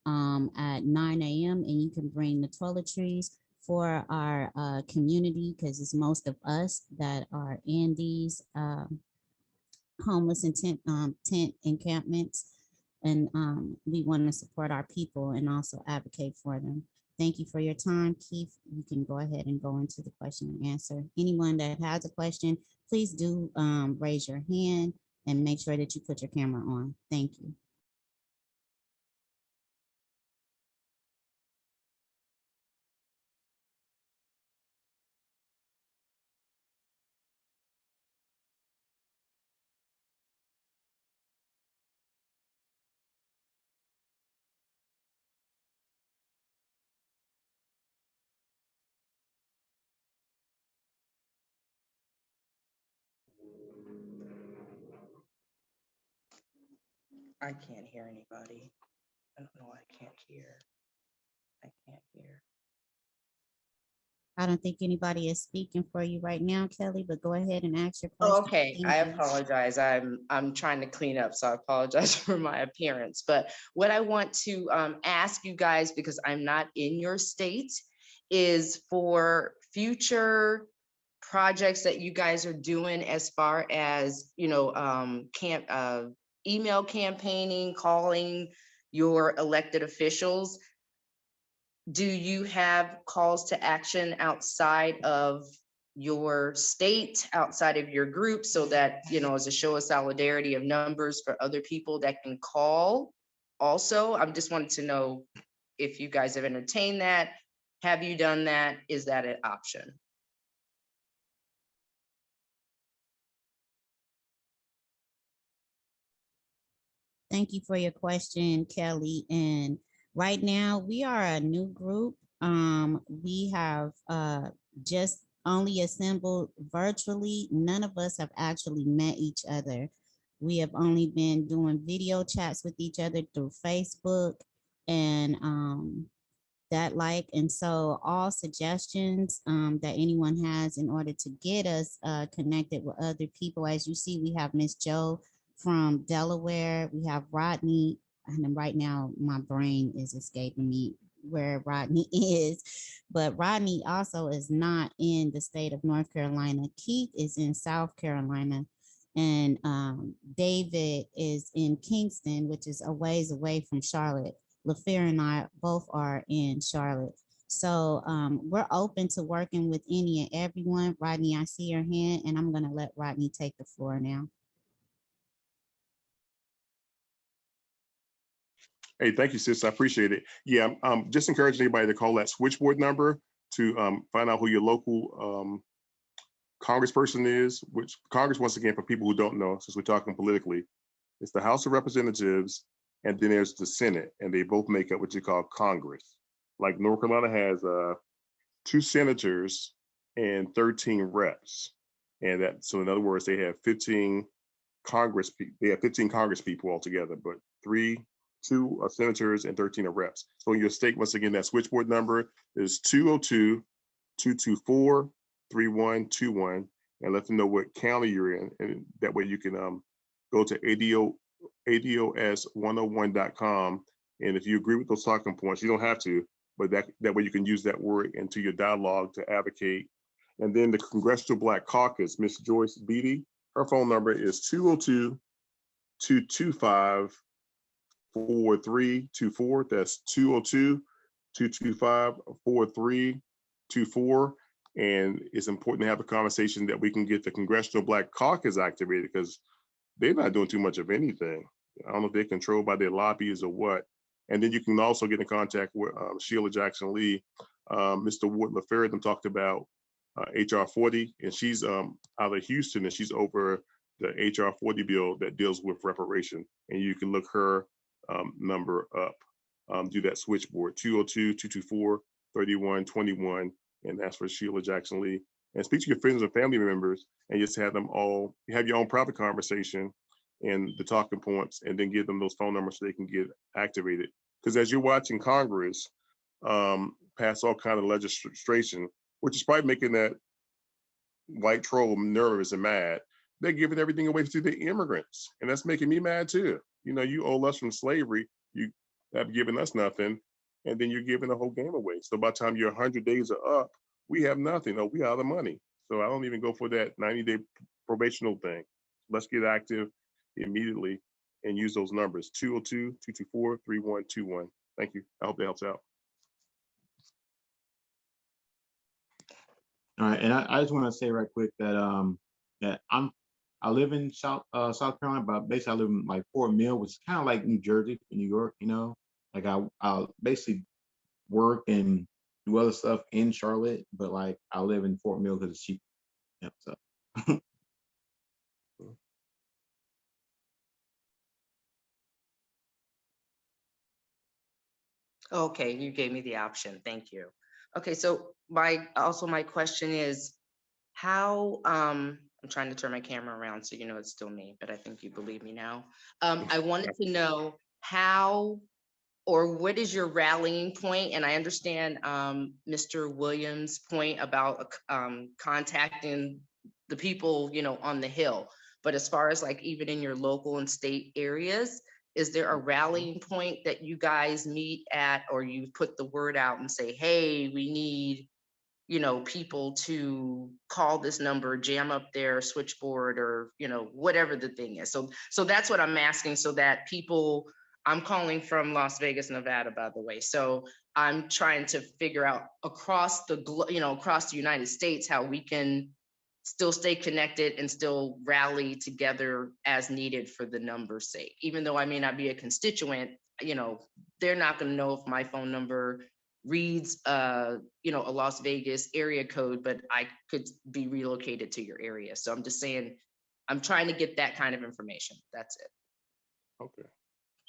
at 9 a.m. And you can bring the toiletries for our community because it's most of us that are in these homeless and tent encampments. And we want to support our people and also advocate for them. Thank you for your time. Keith, you can go ahead and go into the question and answer. Anyone that has a question, please do raise your hand and make sure that you put your camera on. Thank you. I can't hear anybody. I don't know why I can't hear. I can't hear. I don't think anybody is speaking for you right now, Kelly, but go ahead and ask your Oh, question. okay, Thank I you. apologize. I'm trying to clean up, so I apologize for my appearance. But what I want to ask you guys, because I'm not in your state, is for future projects that you guys are doing as far as, you know, email campaigning, calling your elected officials. Do you have calls to action outside of your state, outside of your group, so that, you know, as a show of solidarity of numbers for other people that can call? Also, I just wanted to know if you guys have entertained that. Have you done that? Is that an option? Thank you for your question, Kelly. And right now we are a new group. We have just only assembled virtually. None of us have actually met each other. We have only been doing video chats with each other through Facebook and and so all suggestions that anyone has in order to get us connected with other people. As you see, we have Miss Joe from Delaware. We have Rodney, and then right now my brain is escaping me where Rodney is, but Rodney also is not in the state of North Carolina. Keith is in South Carolina, and David is in Kingston, which is a ways away from Charlotte. LaFair and I both are in Charlotte. So we're open to working with any and everyone. Rodney, I see your hand, and I'm going to let Rodney take the floor now. Hey, thank you, sis. I appreciate it. Yeah, just encouraging anybody to call that switchboard number to find out who your local congressperson is, which Congress, once again, for people who don't know, since we're talking politically, it's the House of Representatives, and then there's the Senate, and they both make up what you call Congress. Like North Carolina has 2 senators and 13 reps. And that, so in other words, they have 15 Congress people altogether, but 2 are senators and 13 are reps. So in your state, once again, that switchboard number is 202-224-3121. and let them know what county you're in. And that way you can go to ADOS101.com. And if you agree with those talking points, you don't have to, but that way you can use that word into your dialogue to advocate. And then the Congressional Black Caucus, Miss Joyce Beatty, her phone number is 202-225-4324. That's 202-225-4324. And it's important to have a conversation that we can get the Congressional Black Caucus activated, because they're not doing too much of anything. I don't know if they're controlled by their lobbyists or what. And then you can also get in contact with Sheila Jackson Lee. Mr. Ward LaFerritt talked about HR 40, and she's out of Houston, and she's over the HR 40 bill that deals with reparation. And you can look her number up, do that switchboard, 202-224-3121, and that's for Sheila Jackson Lee. And speak to your friends and family members, and just have them all, have your own private conversation and the talking points, and then give them those phone numbers so they can get activated. Because as you're watching Congress pass all kind of legislation, which is probably making that white troll nervous and mad, they're giving everything away to the immigrants. And that's making me mad too. You know, you owe us from slavery, you have given us nothing, and then you're giving the whole game away. So by the time your 100 days are up, we have nothing, or we out of money. So I don't even go for that 90-day probational thing. Let's get active immediately and use those numbers, 202-224-3121. Thank you. I hope that helps out. All right, and I just want to say right quick that that I live in South Carolina, but basically I live in like Fort Mill, which is kind of like New Jersey, New York. You know, like I basically work and do other stuff in Charlotte, but like I live in Fort Mill because it's cheap. Yep. So. Okay, you gave me the option. Thank you. Okay, so my question is how I'm trying to turn my camera around so you know it's still me, but I think you believe me now. I wanted to know how or what is your rallying point? And I understand Mr. Williams' point about contacting the people, you know, on the Hill. But as far as like even in your local and state areas, is there a rallying point that you guys meet at, or you put the word out and say, hey, we need, you know, people to call this number, jam up their switchboard, or, you know, whatever the thing is. So that's what I'm asking, so that people, I'm calling from Las Vegas, Nevada, by the way. So I'm trying to figure out across the, you know, across the United States, how we can still stay connected and still rally together as needed for the number's sake. Even though I may not be a constituent, you know, they're not going to know if my phone number reads you know, a Las Vegas area code, but I could be relocated to your area. So I'm just saying, I'm trying to get that kind of information. That's it. Okay,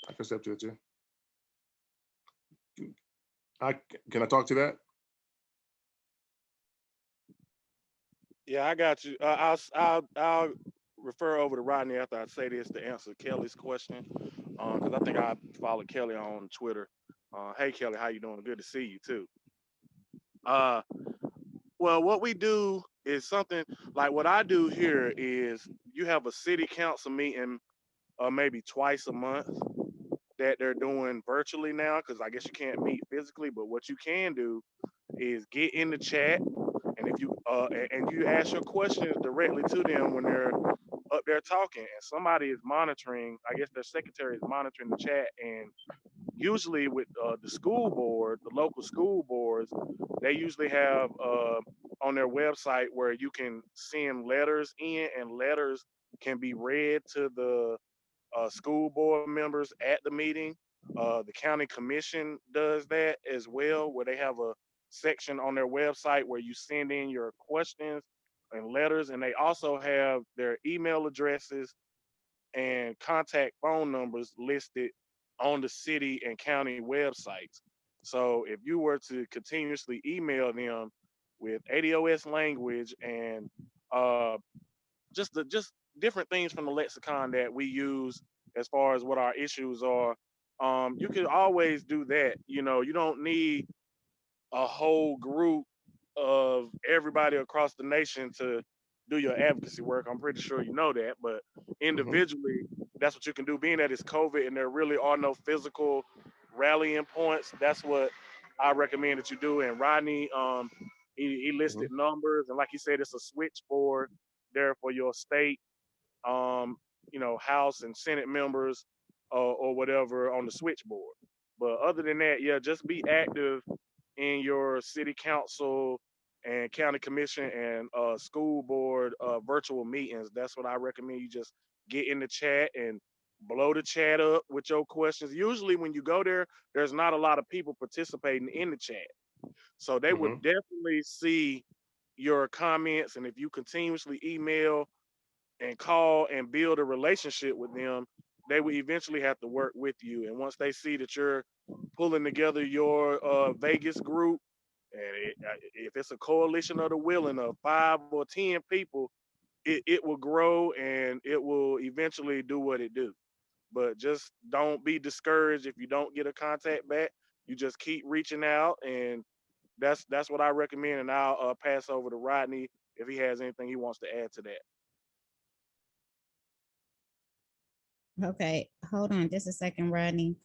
I can step to it too. Can I talk to that? Yeah, I got you. I'll refer over to Rodney after I say this to answer Kelly's question, because I think I followed Kelly on Twitter. Hey Kelly, how you doing? Good to see you too. Well, what we do is something like what I do here is you have a city council meeting maybe twice a month that they're doing virtually now, because I guess you can't meet physically, but what you can do is get in the chat, and if you and you ask your questions directly to them when they're up there talking, and somebody is monitoring. I guess their secretary is monitoring the chat, and usually with the school board, the local school boards, they usually have on their website where you can send letters in, and letters can be read to the school board members at the meeting. The county commission does that as well, where they have a section on their website where you send in your questions and letters, and they also have their email addresses and contact phone numbers listed on the city and county websites. So if you were to continuously email them with ADOS language and just different things from the lexicon that we use as far as what our issues are, you can always do that. You know, you don't need a whole group of everybody across the nation to do your advocacy work. I'm pretty sure you know that, but individually, that's what you can do. Being that it's COVID and there really are no physical rallying points, that's what I recommend that you do. And Rodney, he listed numbers, and like he said, it's a switchboard there for your state, um, House and Senate members, or whatever on the switchboard. But other than that, yeah, just be active in your city council and county commission and school board virtual meetings. That's what I recommend. You just get in the chat and blow the chat up with your questions. Usually when you go there, there's not a lot of people participating in the chat. So they would definitely see your comments. And if you continuously email and call and build a relationship with them, they will eventually have to work with you. And once they see that you're pulling together your Vegas group, and if it's a coalition of the willing of 5 or 10 people, it will grow and it will eventually do what it do. But just don't be discouraged if you don't get a contact back. You just keep reaching out, and that's what I recommend. And I'll pass over to Rodney if he has anything he wants to add to that. Okay, hold on just a second, Rodney.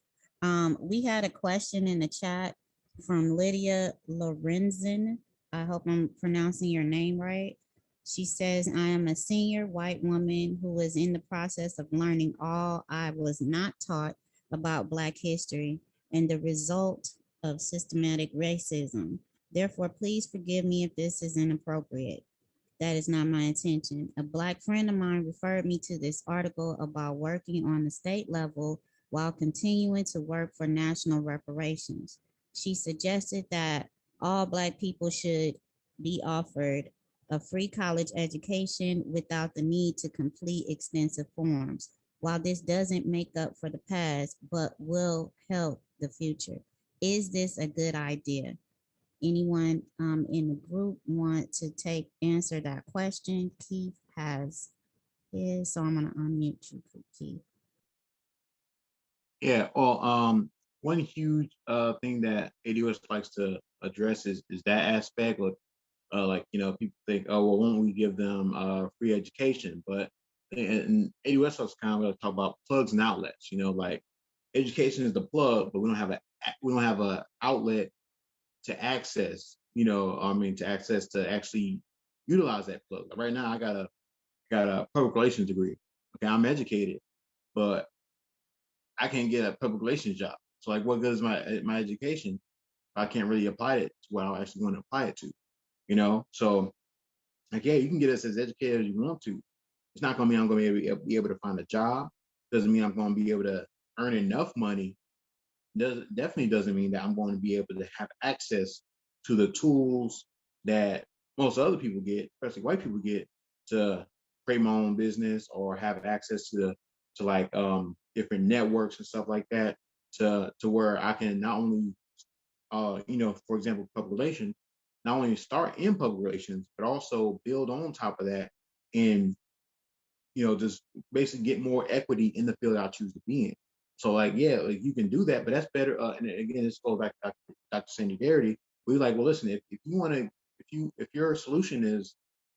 We had a question in the chat from Lydia Lorenzen. I hope I'm pronouncing your name right. She says, I am a senior white woman who is in the process of learning all I was not taught about Black history and the result of systematic racism. Therefore, please forgive me if this is inappropriate. That is not my intention. A Black friend of mine referred me to this article about working on the state level while continuing to work for national reparations. She suggested that all Black people should be offered a free college education without the need to complete extensive forms. While this doesn't make up for the past, but will help the future. Is this a good idea? Anyone in the group want to answer that question? Keith has his, so I'm gonna unmute you, Keith. Yeah, well, one huge thing that ADOS likes to address is that aspect of like, people think, oh, well, why don't we give them free education? But and ADOS was kind of going to talk about plugs and outlets. Like education is the plug, but we don't have a outlet to access. To actually utilize that plug. Like right now, I got a public relations degree. Okay, I'm educated, but I can't get a public relations job. So like, what good is my education if I can't really apply it to what I'm actually going to apply it to? So like, yeah, you can get us as educated as you want to. It's not going to mean I'm going to be able to find a job. Doesn't mean I'm going to be able to earn enough money. Definitely doesn't mean that I'm going to be able to have access to the tools that most other people get, especially white people get, to create my own business or have access to like different networks and stuff like that, to where I can not only for example, public relations, not only start in public relations, but also build on top of that and, just basically get more equity in the field I choose to be in. So like, yeah, like you can do that, but that's better. And again, this goes back to Dr. Sandy Garrity. We're like, well, listen, if you want to, if your solution is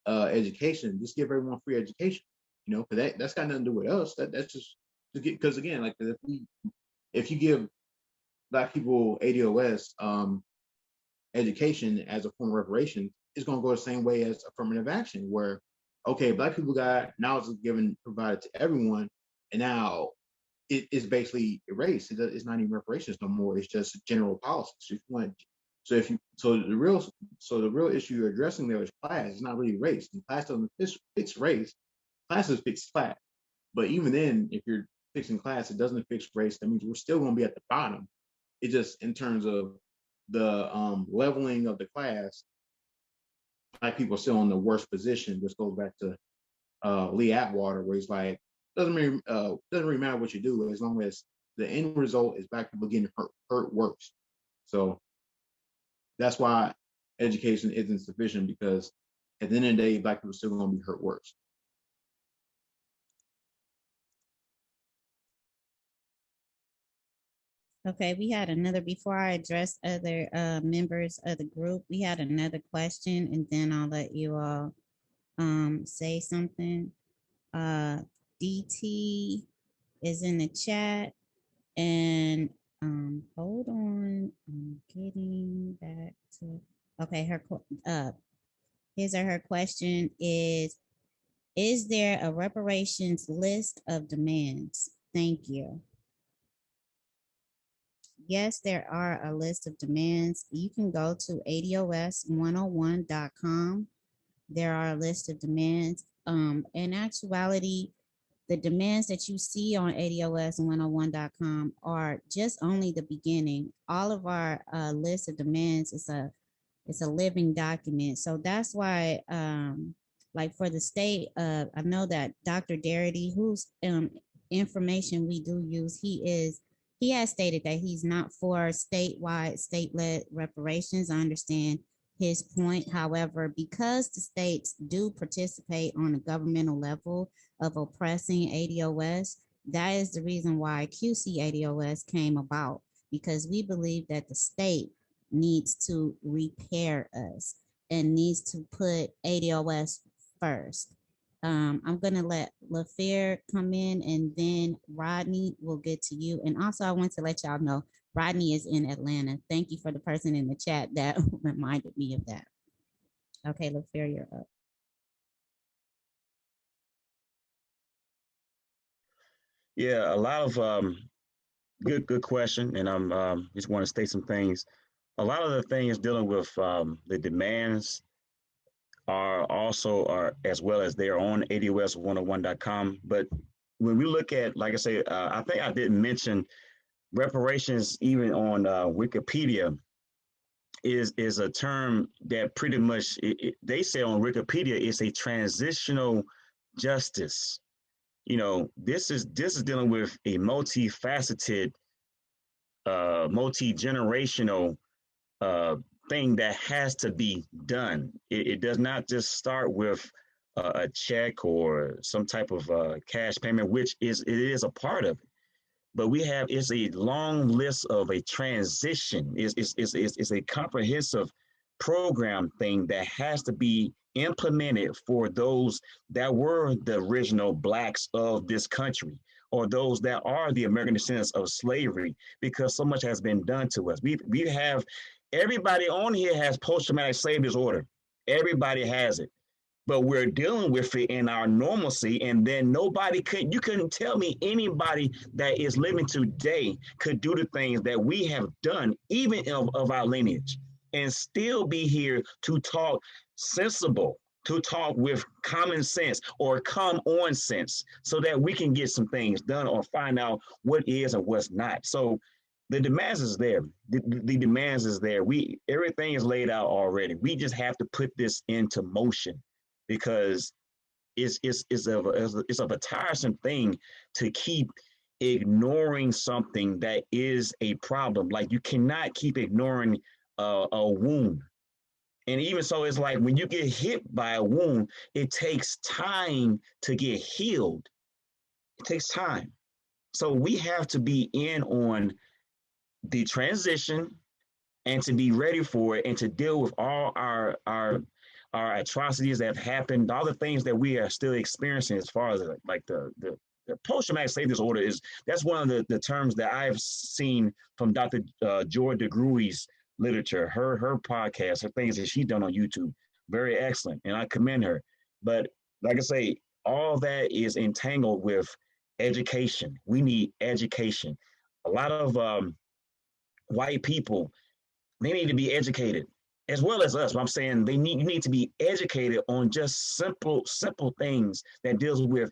education, just give everyone free education, because that's got nothing to do with us. That's just because again, like if you give Black people ADOS education as a form of reparations, it's going to go the same way as affirmative action, where, okay, Black people got knowledge is provided to everyone, and now it's basically erased. It's not even reparations no more. It's just general policy. So the real issue you're addressing there is class. It's not really race. And class doesn't fix race. Class does fix class. But even then, if you're fixing class, it doesn't fix race. That means we're still going to be at the bottom. It just, in terms of the leveling of the class, Black people are still in the worst position. This goes back to Lee Atwater, where he's like, doesn't really matter what you do as long as the end result is Black people getting hurt worse. So that's why education isn't sufficient, because at the end of the day, Black people are still going to be hurt worse. Okay, we had another, before I address other members of the group, we had another question, and then I'll let you all say something. DT is in the chat, and hold on, I'm getting back to. Okay, her question is there a reparations list of demands? Thank you. Yes, there are a list of demands. You can go to ADOS101.com. There are a list of demands. In actuality, the demands that you see on ADOS101.com are just only the beginning. All of our list of demands is a living document. So that's why, like for the state, I know that Dr. Darity, whose information we do use, he has stated that he's not for statewide, state-led reparations. I understand his point. However, because the states do participate on a governmental level of oppressing ADOS, that is the reason why QC ADOS came about, because we believe that the state needs to repair us and needs to put ADOS first. I'm going to let LaFair come in, and then Rodney will get to you. And also, I want to let y'all know Rodney is in Atlanta. Thank you for the person in the chat that reminded me of that. Okay, LaFair, you're up. Yeah, a lot of good question, and I'm just want to state some things. A lot of the things dealing with the demands are as well as they're on ADOS101.com. But when we look at, like I say, I think I didn't mention reparations even on Wikipedia is a term that pretty much they say on Wikipedia it's a transitional justice. You know, this is dealing with a multifaceted, multi-generational thing that has to be done. It does not just start with a check or some type of cash payment, which it is a part of it. But it's a long list of a transition. It's a comprehensive program thing that has to be implemented for those that were the original Blacks of this country, or those that are the American descendants of slavery, because so much has been done to us. We have everybody on here has post-traumatic slave disorder. Everybody has it. But we're dealing with it in our normalcy, and then you couldn't tell me anybody that is living today could do the things that we have done, even of our lineage, and still be here to talk sensible, to talk with common sense or come on sense, so that we can get some things done or find out what is and what's not. So the demands is there. The demands is there. Everything is laid out already. We just have to put this into motion, because it's of a tiresome thing to keep ignoring something that is a problem. Like, you cannot keep ignoring a wound. And even so, it's like when you get hit by a wound, it takes time to get healed. It takes time. So we have to be in on the transition and to be ready for it, and to deal with all our atrocities that have happened, all the things that we are still experiencing, as far as like the post-traumatic slave disorder that's one of the terms that I've seen from Dr. Joy DeGruwy's literature, her podcast, her things that she's done on YouTube. Very excellent, and I commend her. But like I say, all that is entangled with education. We need education. A lot of white people, they need to be educated, as well as us. What I'm saying, you need to be educated on just simple things that deals with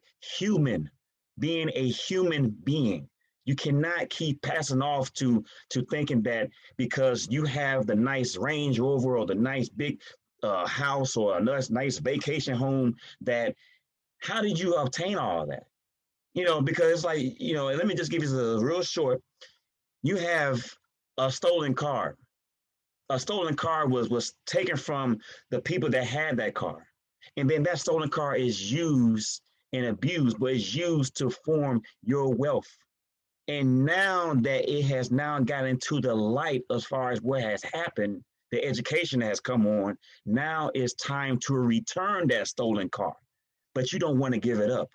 being a human being. You cannot keep passing off to thinking that because you have the nice Range Rover or the nice big house or a nice vacation home, that how did you obtain all of that? You know, because it's like, you know, let me just give you a real short. You have a stolen car. A stolen car was taken from the people that had that car. And then that stolen car is used and abused, but it's used to form your wealth. And now that it has now gotten into the light as far as what has happened, the education has come on. Now it's time to return that stolen car, but you don't want to give it up.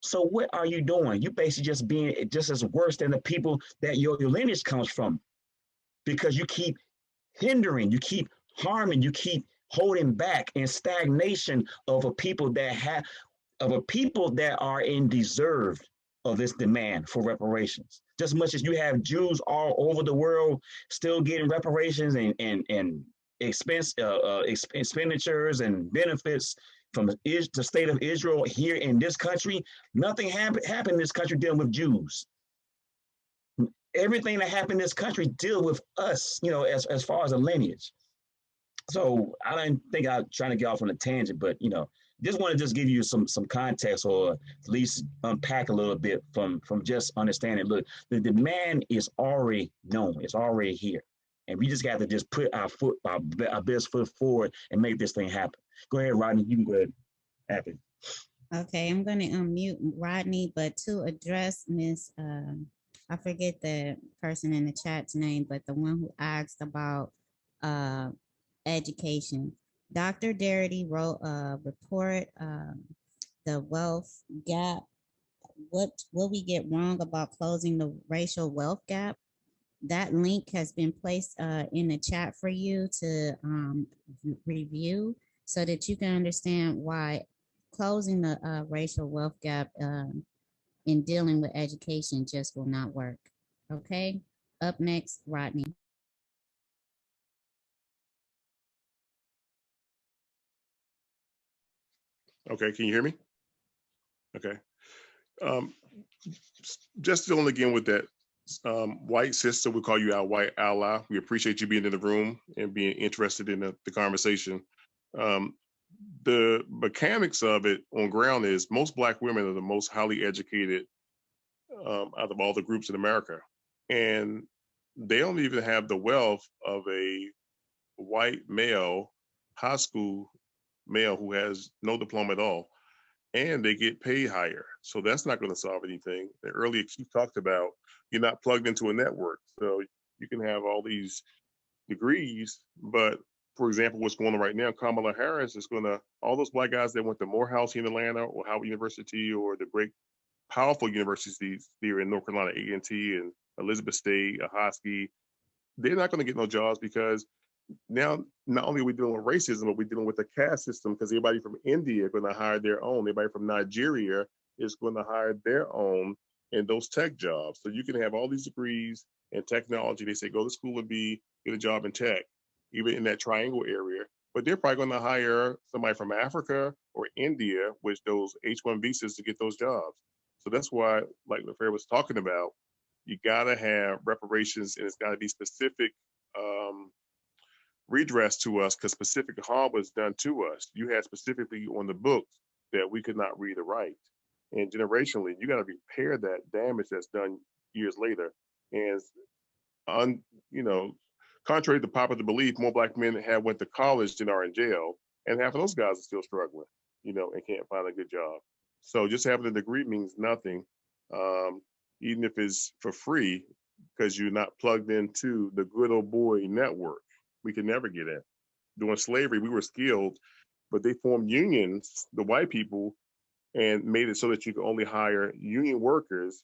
So what are you doing? You basically just being just as worse than the people that your lineage comes from, because you keep hindering, you keep harming, you keep holding back in stagnation of a people that have of a people that are in deserve of this demand for reparations. Just as much as you have Jews all over the world still getting reparations and expenditures and benefits from the state of Israel here in this country, nothing happened in this country dealing with Jews. Everything that happened in this country deal with us, as far as a lineage. So I don't think I'm trying to get off on a tangent, but just want to just give you some context, or at least unpack a little bit from just understanding. Look, the demand is already known; it's already here, and we just got to just put our best foot forward and make this thing happen. Go ahead, Rodney. You can go ahead. Happy. Okay, I'm going to unmute Rodney, but to address Miss, I forget the person in the chat's name, but the one who asked about education. Dr. Darity wrote a report, the wealth gap, what we get wrong about closing the racial wealth gap. That link has been placed in the chat for you to review, so that you can understand why closing the racial wealth gap in dealing with education just will not work. Okay, up next, Rodney. Okay, can you hear me? Okay. Just dealing again with that white sister, we call you our white ally. We appreciate you being in the room and being interested in the conversation. The mechanics of it on ground is most Black women are the most highly educated out of all the groups in America. And they don't even have the wealth of a white male, high school male who has no diploma at all. And they get paid higher. So that's not going to solve anything. And earlier, you talked about you're not plugged into a network. So you can have all these degrees, but for example, what's going on right now, Kamala Harris is going to, all those Black guys that went to Morehouse in Atlanta or Howard University or the great powerful universities here in North Carolina, A&T and Elizabeth State, Hosky, they're not going to get no jobs because now not only are we dealing with racism, but we're dealing with the caste system, because everybody from India is going to hire their own. Everybody from Nigeria is going to hire their own in those tech jobs. So you can have all these degrees in technology. They say go to school and get a job in tech, even in that triangle area. But they're probably going to hire somebody from Africa or India, which those H-1 visas to get those jobs. So that's why, like LaFair was talking about, you got to have reparations, and it's got to be specific redress to us, because specific harm was done to us. You had specifically on the books that we could not read or write. And generationally, you got to repair that damage that's done years later. And, contrary to popular belief, more Black men have went to college than are in jail. And half of those guys are still struggling, and can't find a good job. So just having a degree means nothing, even if it's for free, because you're not plugged into the good old boy network. We could never get in. During slavery, we were skilled, but they formed unions, the white people, and made it so that you could only hire union workers,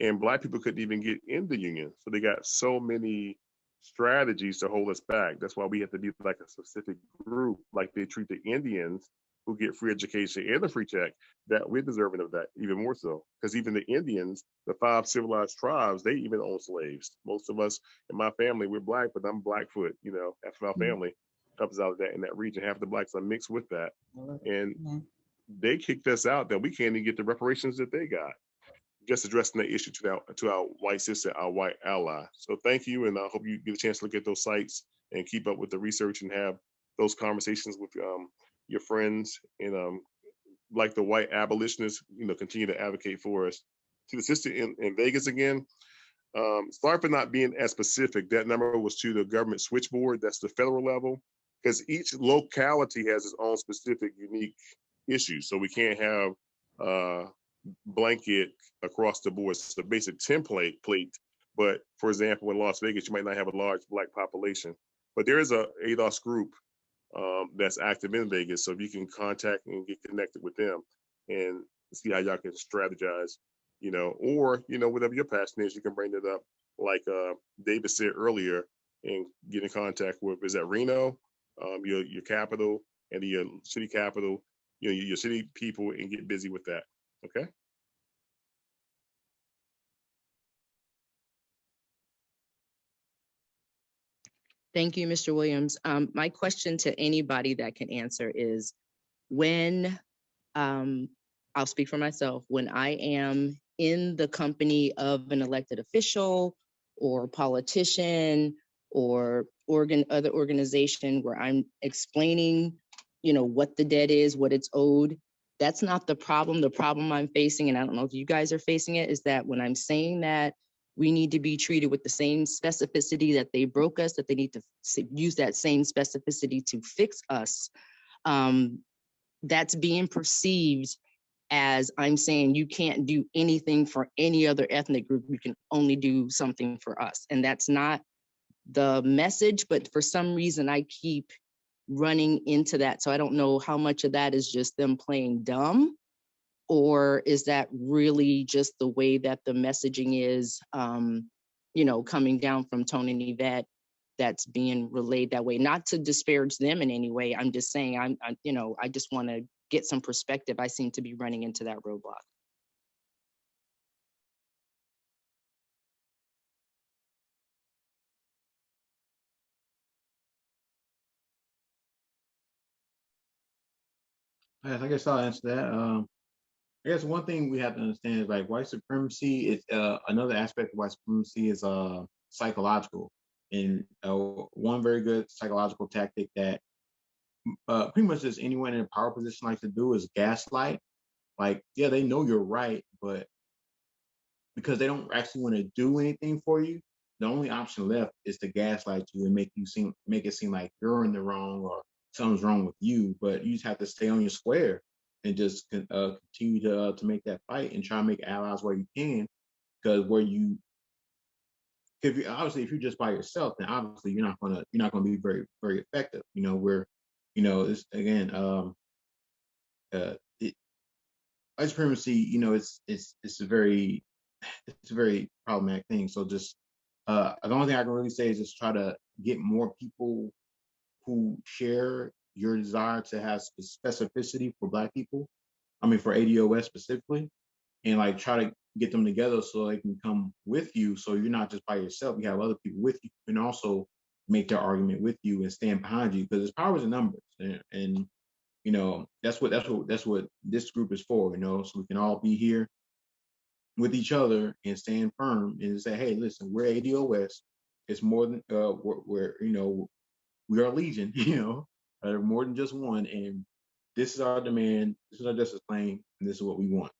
and Black people couldn't even get in the union. So they got so many strategies to hold us back. That's why we have to be like a specific group, like they treat the Indians who get free education and a free check, that we're deserving of that even more so. Because even the Indians, the 5 civilized tribes, they even own slaves. Most of us in my family, we're Black, but I'm Blackfoot, half of my family comes out of that in that region. Half the Blacks are mixed with that. And they kicked us out that we can't even get the reparations that they got. Just addressing the issue to our white sister, our white ally. So thank you, and I hope you get a chance to look at those sites and keep up with the research and have those conversations with your friends, and like the white abolitionists, continue to advocate for us. To the sister in Vegas again, sorry for not being as specific. That number was to the government switchboard. That's the federal level, because each locality has its own specific, unique issues. So we can't have blanket across the board. It's a basic template, but for example, in Las Vegas, you might not have a large Black population. But there is a ADOS group that's active in Vegas. So if you can contact and get connected with them and see how y'all can strategize, or, whatever your passion is, you can bring it up. Like David said earlier, and get in contact with, is that Reno, your capital, and your city capital, your city people, and get busy with that. Okay. Thank you, Mr. Williams. My question to anybody that can answer is when, I'll speak for myself, when I am in the company of an elected official or politician or other organization where I'm explaining, what the debt is, what it's owed, that's not the problem. The problem I'm facing, and I don't know if you guys are facing it, is that when I'm saying that we need to be treated with the same specificity that they broke us, that they need to use that same specificity to fix us, that's being perceived as I'm saying you can't do anything for any other ethnic group, you can only do something for us. And that's not the message, but for some reason I keep running into that. So I don't know how much of that is just them playing dumb, or is that really just the way that the messaging is, coming down from Tony and Yvette, that's being relayed that way? Not to disparage them in any way. I'm just saying, I just want to get some perspective. I seem to be running into that roadblock. Yes, I guess I'll answer that. I guess one thing we have to understand is like white supremacy is another aspect of white supremacy is psychological, and one very good psychological tactic that pretty much just anyone in a power position likes to do is gaslight. Like, yeah, they know you're right, but because they don't actually want to do anything for you, the only option left is to gaslight you and make it seem like you're in the wrong or something's wrong with you. But you just have to stay on your square and just continue to make that fight and try to make allies where you can. Because if you're just by yourself, then obviously you're not gonna be very, very effective. It's again, white supremacy, it's a very problematic thing. So just the only thing I can really say is just try to get more people who share your desire to have specificity for Black people. I mean, for ADOS specifically, and like try to get them together so they can come with you. So you're not just by yourself. You have other people with you and also make their argument with you and stand behind you, because there's powers in numbers, and that's what this group is for. So we can all be here with each other and stand firm and say, hey, listen, we're ADOS. It's more than we are Legion. More than just one, and this is our demand. This is our justice claim, and this is what we want.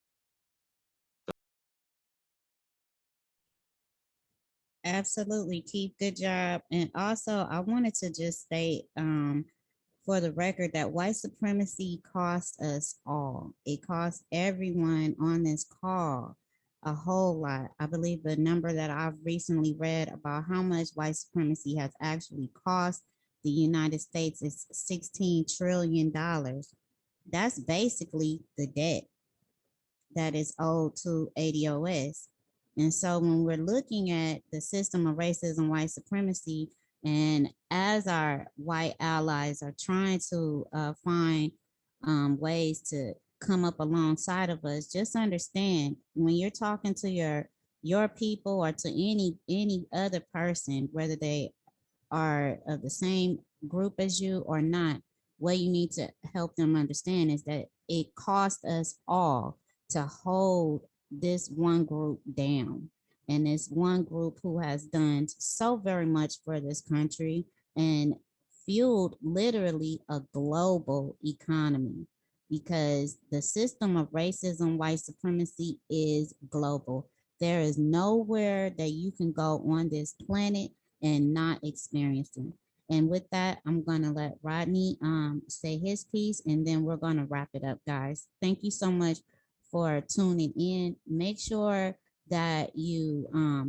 Absolutely, Keith. Good job. And also, I wanted to just state for the record that white supremacy costs us all. It costs everyone on this call a whole lot. I believe the number that I've recently read about how much white supremacy has actually cost the United States is $16 trillion. That's basically the debt that is owed to ADOS. And so when we're looking at the system of racism, white supremacy, and as our white allies are trying to find ways to come up alongside of us, just understand when you're talking to your people or to any other person, whether they are of the same group as you or not, what you need to help them understand is that it costs us all to hold this one group down. And this one group who has done so very much for this country and fueled literally a global economy, because the system of racism, white supremacy is global. There is nowhere that you can go on this planet and not experiencing. And with that, I'm going to let Rodney say his piece, and then we're going to wrap it up, guys. Thank you so much for tuning in. Make sure that you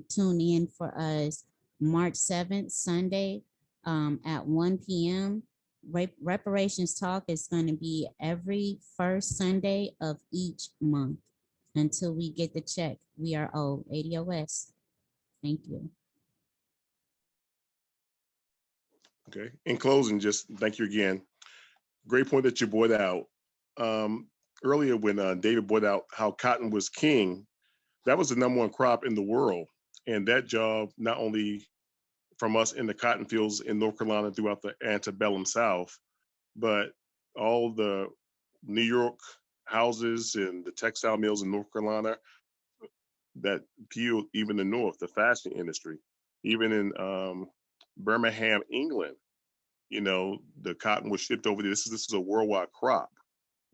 tune in for us March 7th, Sunday, at 1 p.m. Reparations Talk is going to be every first Sunday of each month until we get the check we are owed. ADOS. Thank you. Okay. In closing, just thank you again. Great point that you brought out. Earlier when David brought out how cotton was king, that was the #1 crop in the world. And that job, not only from us in the cotton fields in North Carolina throughout the antebellum South, but all the New York houses and the textile mills in North Carolina that fueled even the North, the fashion industry, even in Birmingham, England, the cotton was shipped over there. This is a worldwide crop.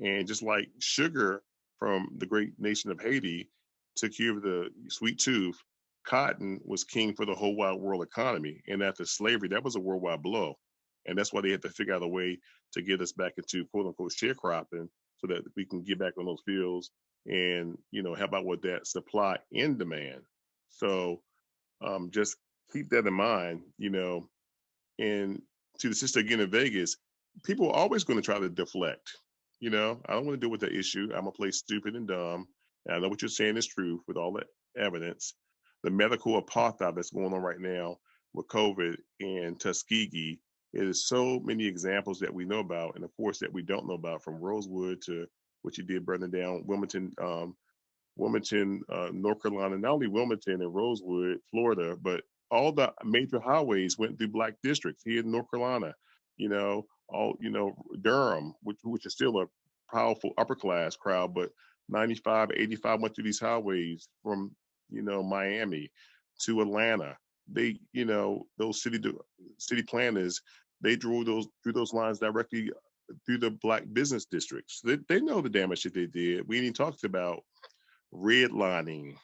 And just like sugar from the great nation of Haiti took care of the sweet tooth, cotton was king for the whole wide world economy. And after slavery, that was a worldwide blow. And that's why they had to figure out a way to get us back into quote unquote sharecropping so that we can get back on those fields and, help out with that supply and demand. So just keep that in mind, and to the sister again in Vegas, people are always going to try to deflect. I don't want to deal with the issue. I'm going to play stupid and dumb. And I know what you're saying is true with all the evidence. The medical apartheid that's going on right now with COVID and Tuskegee, it is so many examples that we know about, and of course that we don't know about, from Rosewood to what you did burning down Wilmington, North Carolina, not only Wilmington and Rosewood, Florida, but all the major highways went through black districts here in North Carolina. Durham, which is still a powerful upper class crowd, but 95, 85 went through these highways from, Miami to Atlanta. They, those city planners, they drew those lines directly through the black business districts. They know the damage that they did. We even talked about redlining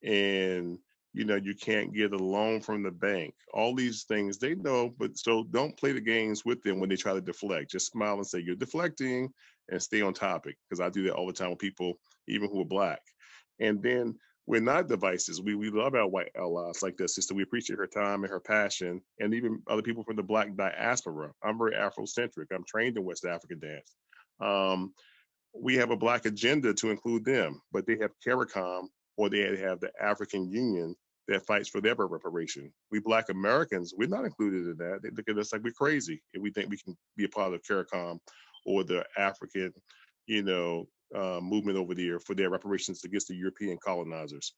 and you can't get a loan from the bank. All these things they know, but so don't play the games with them when they try to deflect. Just smile and say you're deflecting and stay on topic, because I do that all the time with people, even who are black. And then we're not devices. We love our white allies like that sister. We appreciate her time and her passion, and even other people from the black diaspora. I'm very Afrocentric. I'm trained in West African dance. We have a black agenda to include them, but they have CARICOM, or they have the African Union that fights for their reparation. We Black Americans, we're not included in that. They look at us like we're crazy if we think we can be a part of CARICOM or the African, movement over there for their reparations against the European colonizers.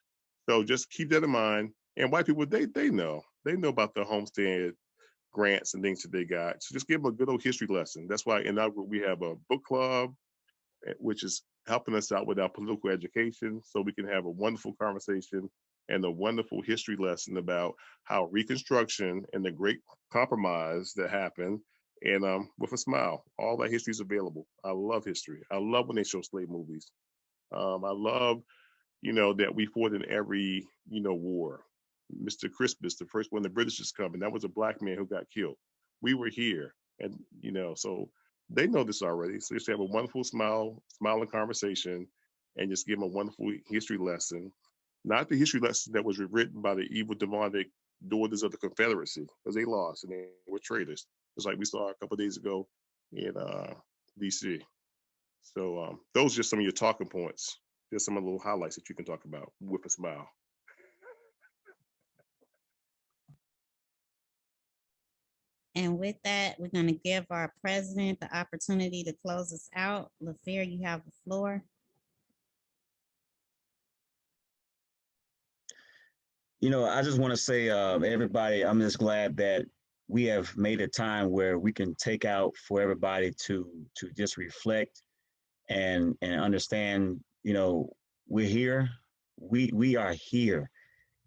So just keep that in mind. And white people, they know about the homestead grants and things that they got. So just give them a good old history lesson. That's why in our group we have a book club, which is helping us out with our political education, so we can have a wonderful conversation and a wonderful history lesson about how Reconstruction and the Great Compromise that happened, and with a smile. All that history is available. I love history. I love when they show slave movies. I love, that we fought in every, war. Mr. Crispus, the first one the British is coming, that was a black man who got killed. We were here, and so they know this already. So just have a wonderful smiling conversation, and just give them a wonderful history lesson. Not the history lesson that was written by the evil demonic daughters of the Confederacy, because they lost and they were traitors, just like we saw a couple of days ago in DC. So those are just some of your talking points. Just some of the little highlights that you can talk about with a smile. And with that, we're going to give our president the opportunity to close us out. LaFair, you have the floor. I just want to say, everybody, I'm just glad that we have made a time where we can take out for everybody to just reflect and understand. We're here. We are here,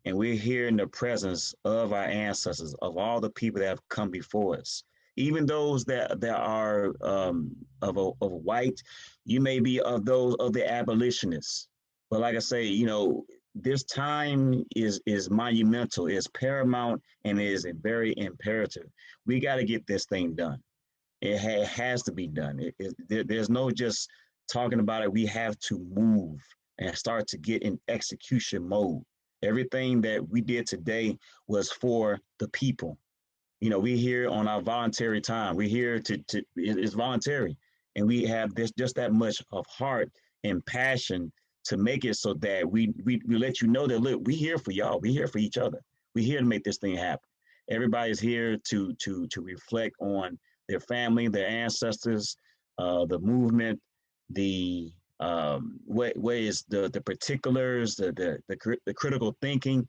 and we're here in the presence of our ancestors, of all the people that have come before us. Even those that are of white, you may be of those of the abolitionists. But like I say, this time is monumental, is paramount, and is very imperative. We got to get this thing done. It has to be done. There's no just talking about it. We have to move and start to get in execution mode. Everything that we did today was for the people. You know, we here on our voluntary time. We're here it's voluntary. And we have this just that much of heart and passion to make it so that we let you know that look, we here for y'all. We here for each other. We here to make this thing happen. Everybody's here to reflect on their family, their ancestors, the movement, the what is the particulars, the critical thinking,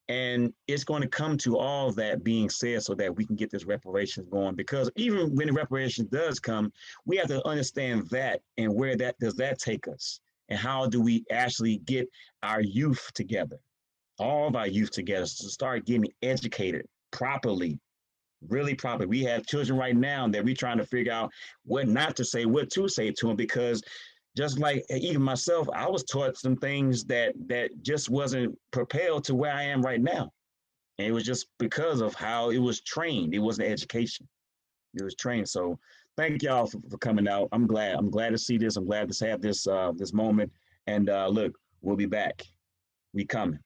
and it's going to come to all of that being said so that we can get this reparations going. Because even when the reparations does come, we have to understand that and where that does that take us, and how do we actually get our youth together, all of our youth together, to start getting educated properly, really properly. We have children right now that we're trying to figure out what not to say, what to say to them, because just like even myself, I was taught some things that just wasn't propelled to where I am right now. And it was just because of how it was trained. It wasn't education. It was trained. So thank y'all for coming out. I'm glad. I'm glad to see this. I'm glad to have this this moment. And look, we'll be back. We coming.